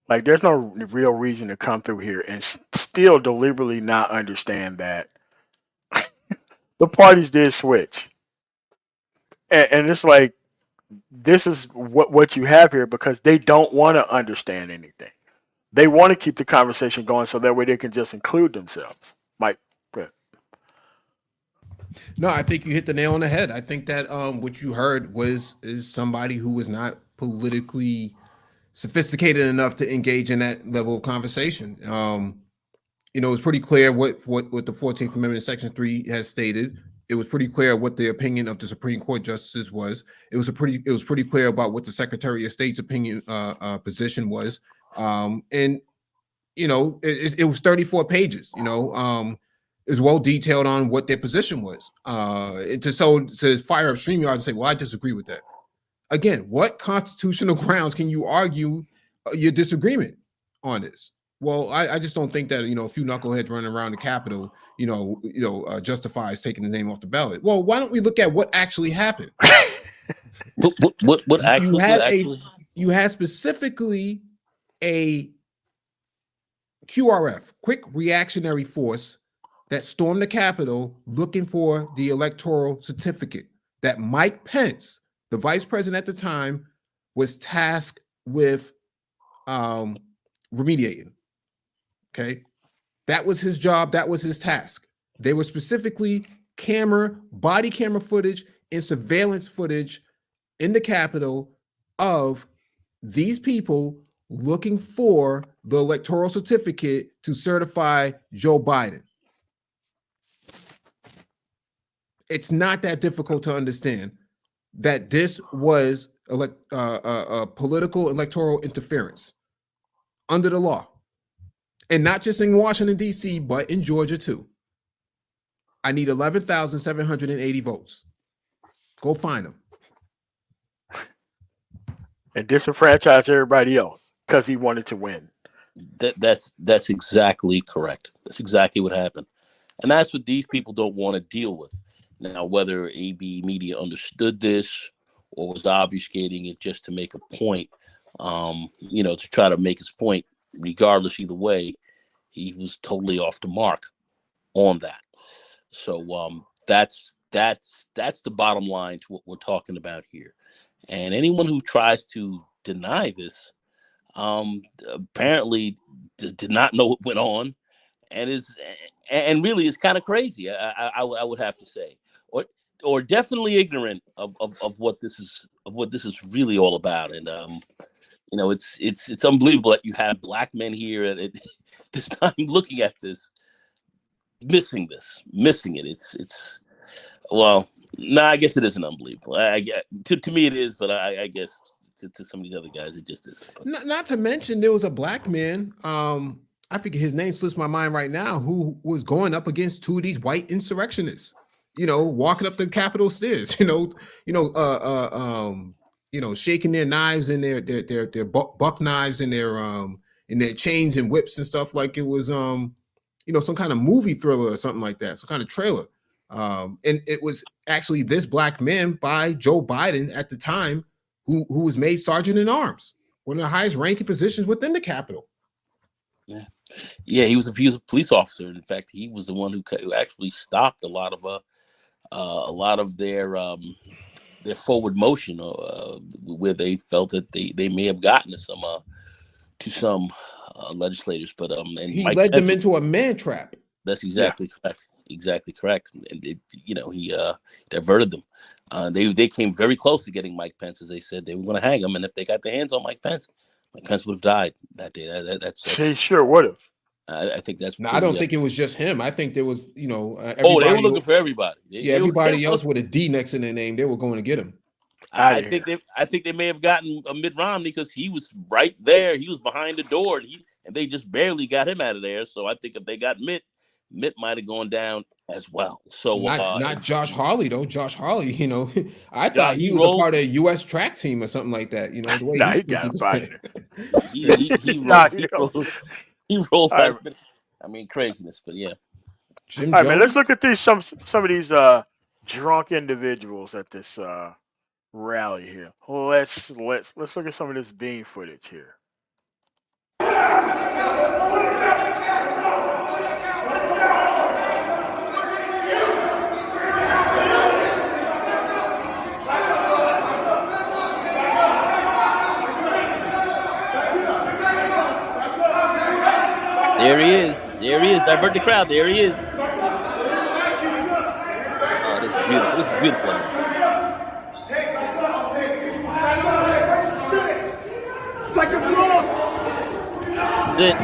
Like, there's no real reason to come through here and still deliberately not understand that the parties did switch. And it's like, this is what you have here, because they don't want to understand anything. They want to keep the conversation going so that way they can just include themselves. Mike, go ahead. No, I think you hit the nail on the head. I think that what you heard is somebody who was not politically sophisticated enough to engage in that level of conversation. It was pretty clear what the 14th Amendment Section 3 has stated. It was pretty clear what the opinion of the Supreme Court justices was. It was pretty clear about what the Secretary of State's opinion position was. It was 34 pages. It was well detailed on what their position was. To fire up StreamYard and say, well, I disagree with that. Again, what constitutional grounds can you argue your disagreement on this? Well, I just don't think that, a few knuckleheads running around the Capitol, justifies taking the name off the ballot. Well, why don't we look at what actually happened? What actually? You had specifically a QRF, quick reactionary force, that stormed the Capitol looking for the electoral certificate that Mike Pence, the vice president at the time, was tasked with remediating. Okay. That was his job. That was his task. They were specifically body camera footage and surveillance footage in the Capitol of these people looking for the electoral certificate to certify Joe Biden. It's not that difficult to understand that this was political electoral interference under the law. And not just in Washington, D.C., but in Georgia, too. I need 11,780 votes. Go find them. And disenfranchise everybody else because he wanted to win. That's exactly correct. That's exactly what happened. And that's what these people don't want to deal with. Now, whether AB Media understood this or was obfuscating it just to make a point, to try to make his point, regardless, either way, he was totally off the mark on that. So that's the bottom line to what we're talking about here. And anyone who tries to deny this apparently did not know what went on, and really is kind of crazy. I would have to say, or definitely ignorant of what this is really all about. And it's unbelievable that you have black men here at this time looking at this, missing it. It's well, no, I guess it isn't unbelievable. To me it is, but I guess to some of these other guys it just isn't. Not to mention there was a black man, I forget his name, slips my mind right now, who was going up against two of these white insurrectionists, walking up the Capitol stairs, shaking their knives and their buck knives and their chains and whips and stuff like it was some kind of movie thriller or something like that, some kind of trailer. And it was actually this black man by Joe Biden at the time who was made sergeant in arms, one of the highest ranking positions within the Capitol. Yeah, he was a police officer. In fact, he was the one who actually stopped a lot of their forward motion, where they felt that they may have gotten to some legislators. But and he Mike led Pence, them into a man trap. That's exactly correct. exactly correct. And he diverted them. They came very close to getting Mike Pence, as they said they were going to hang him, and if they got their hands on Mike Pence would have died that day. He sure would have. I think that's. No, I don't think it was just him. I think there was, everybody. Oh, they were looking for everybody. Everybody else with a D next in their name, they were going to get him. I think they may have gotten a Mitt Romney because he was right there. He was behind the door, and they just barely got him out of there. So I think if they got Mitt might have gone down as well. So not Josh Hawley though. Josh Hawley, I thought he was a part of a U.S. track team or something like that. The way he got fired. He rolled out. I mean, craziness, but yeah. All right, man. Let's look at these some of these drunk individuals at this rally here. Let's look at some of this bean footage here. There he is. Divert the crowd. There he is. Oh, this is beautiful. This is beautiful. Second floor. Sit.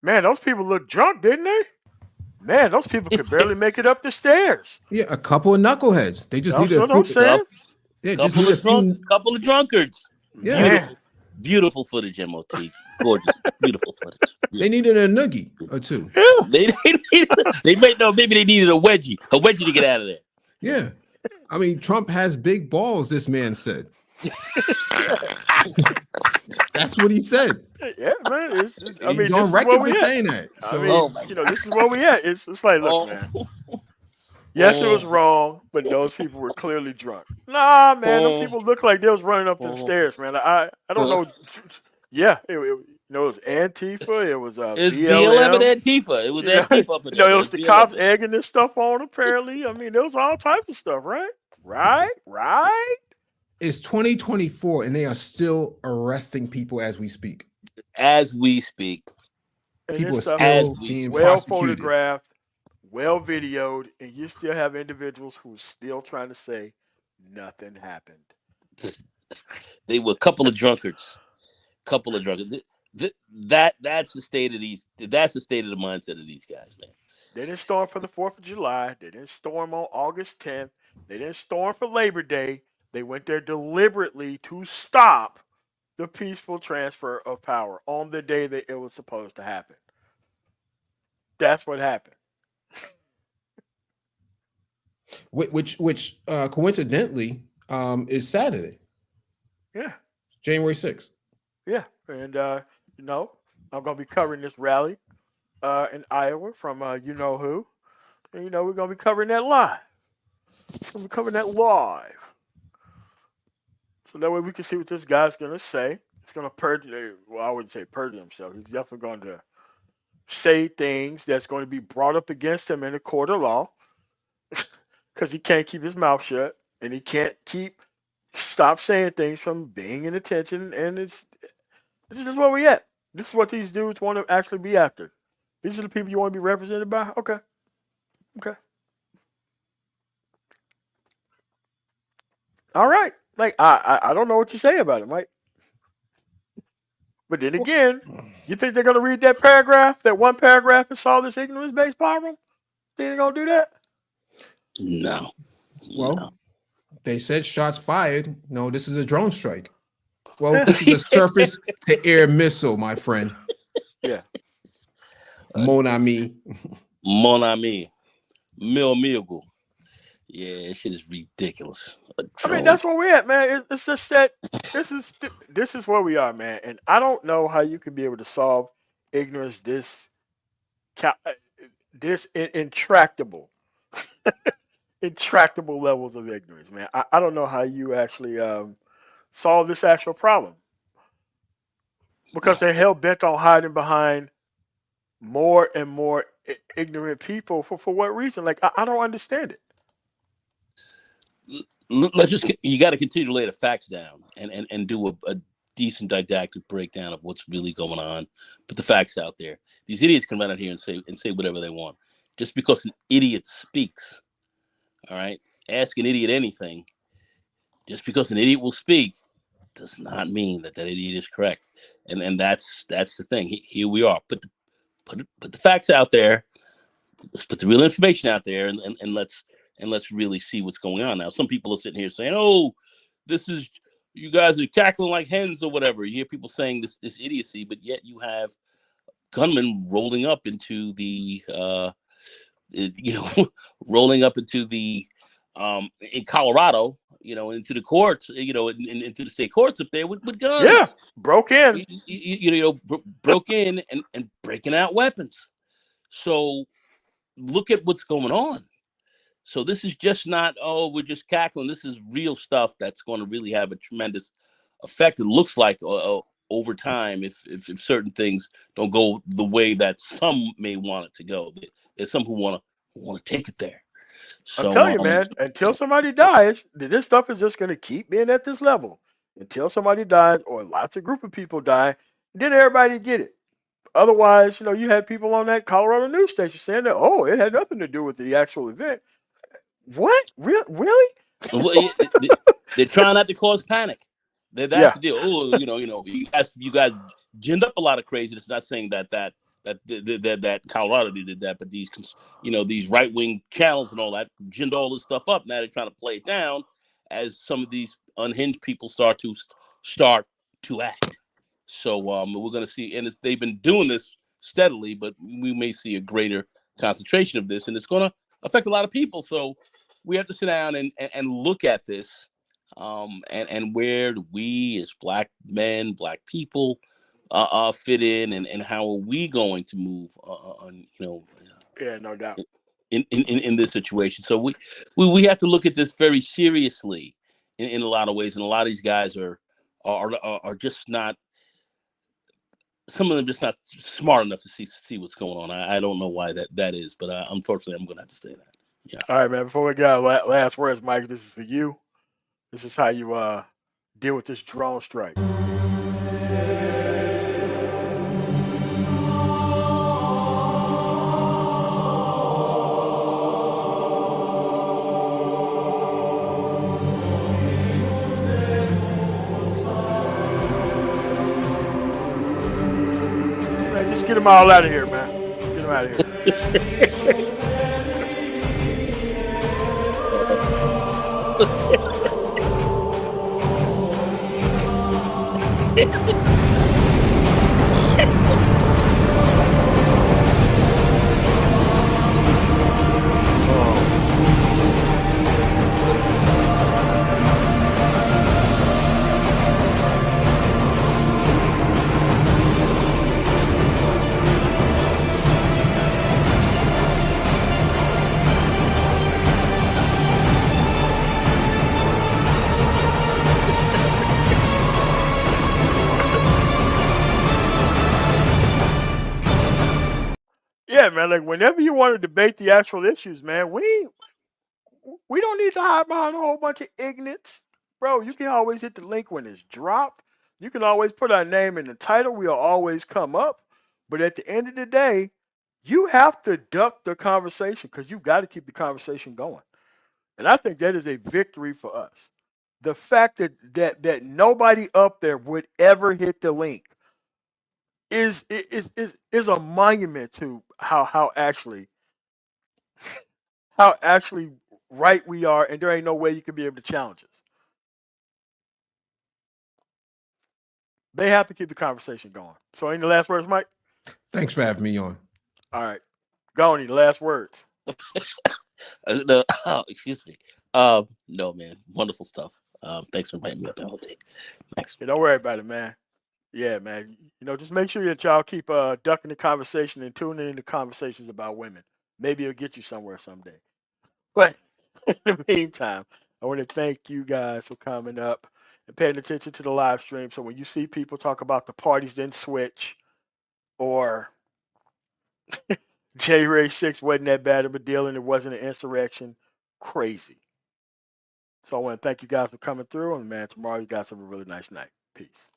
Man, those people look drunk, didn't they? Man, those people could barely make it up the stairs. Yeah, a couple of knuckleheads. They just needed couple of drunkards. Yeah. Beautiful footage, MOT. Gorgeous, beautiful footage. They needed a noogie or two. Maybe they needed a wedgie to get out of there. Yeah. I mean, Trump has big balls, this man said. That's what he said. Yeah, man. He's on record for saying that. So, this is where we at. It's like, look, man. Yes, it was wrong, but those people were clearly drunk. Nah, man, those people looked like they was running up the stairs, man. I don't know. Yeah, it was Antifa. It was BLM and Antifa. It was Antifa up in there. It was the cops egging this stuff on. Apparently, I mean, there was all types of stuff, right? Right. It's 2024, and they are still arresting people as we speak. And People are still being well prosecuted. Photographed, well videoed, and you still have individuals who are still trying to say nothing happened. They were a couple of drunkards. That's the state of these. That's the state of the mindset of these guys, man. They didn't storm for the 4th of July. They didn't storm on August 10th. They didn't storm for Labor Day. They went there deliberately to stop the peaceful transfer of power on the day that it was supposed to happen. That's what happened. Which coincidentally is Saturday. Yeah. January 6th. Yeah. And, I'm going to be covering this rally in Iowa from you know who. And, we're going to be covering that live. We'll be covering that live. So that way we can see what this guy's going to say. He's going to perjure. Well, I wouldn't say perjure himself. He's definitely going to say things that's going to be brought up against him in a court of law because he can't keep his mouth shut and he can't stop saying things from being in attention. And this is where we at. This is what these dudes want to actually be after. These are the people you want to be represented by? Okay. All right. Like, I don't know what you say about it, Mike. But then again, you think they're going to read that paragraph, that one paragraph, and solve this ignorance-based problem? Think they're going to do that? No. Well, they said shots fired. No, this is a drone strike. Well, this is a surface-to-air missile, my friend. Yeah. Mon ami. Mil amigo. Yeah, shit is ridiculous. I mean, that's where we're at, man. It's just that this is where we are, man. And I don't know how you can be able to solve ignorance this intractable, intractable levels of ignorance, man. I don't know how you actually solve this actual problem because they're hell bent on hiding behind more and more ignorant people for what reason? Like I don't understand it. Let's just you got to continue to lay the facts down and do a decent didactic breakdown of what's really going on. Put the facts out there. These idiots can run out here and say whatever they want. Just because an idiot speaks, all right? Ask an idiot anything. Just because an idiot will speak does not mean that idiot is correct. And that's the thing. Here we are. Put the facts out there. Let's put the real information out there, and let's really see what's going on now. Some people are sitting here saying, "Oh, this is you guys are cackling like hens or whatever." You hear people saying this idiocy, but yet you have gunmen rolling up into the rolling up into the in Colorado, into the courts, into the state courts up there with guns. Yeah, broke in. Broke in and breaking out weapons. So look at what's going on. So this is just not, we're just cackling. This is real stuff that's going to really have a tremendous effect. It looks like over time, if certain things don't go the way that some may want it to go, there's some who want to take it there. So, I'm telling you, man, until somebody dies, this stuff is just going to keep being at this level. Until somebody dies or lots of group of people die, then everybody get it. Otherwise, you had people on that Colorado news station saying that, oh, it had nothing to do with the actual event. What? Really? They're trying not to cause panic. That's the deal. Oh, you guys ginned up a lot of craziness. Not saying that Colorado did that, but these right wing channels and all that ginned all this stuff up. Now they're trying to play it down as some of these unhinged people start to act. So we're going to see, and they've been doing this steadily, but we may see a greater concentration of this, and it's going to affect a lot of people. So we have to sit down and look at this, and where do we as Black men, Black people, fit in, and how are we going to move on? Yeah, no doubt. In this situation, so we have to look at this very seriously in a lot of ways, and a lot of these guys are just not. Some of them just not smart enough to see what's going on. I don't know why that is, but unfortunately, I'm going to have to say that. Yeah. All right, man. Before we get last words, Mike, this is for you. This is how you deal with this drone strike. Just get them all out of here, man. Get them out of here. Yeah, man. Like whenever you want to debate the actual issues, man, we don't need to hide behind a whole bunch of ignorance, bro. You can always hit the link when it's dropped. You can always put our name in the title. We'll always come up. But at the end of the day, you have to duck the conversation because you've got to keep the conversation going. And I think that is a victory for us. The fact that nobody up there would ever hit the link is a monument to how actually right we are, and there ain't no way you can be able to challenge us. They have to keep the conversation going. So any last words, Mike? Thanks for having me on. All right. Goni, last words. Excuse me. No, man. Wonderful stuff. Thanks for inviting me up, LT. Thanks. Yeah, don't worry about it, man. Yeah, man. Just make sure that y'all keep ducking the conversation and tuning into conversations about women. Maybe it'll get you somewhere someday. But in the meantime, I want to thank you guys for coming up and paying attention to the live stream. So when you see people talk about the parties didn't switch or January 6th wasn't that bad of a deal and it wasn't an insurrection, crazy. So I want to thank you guys for coming through. And man, tomorrow you guys have a really nice night. Peace.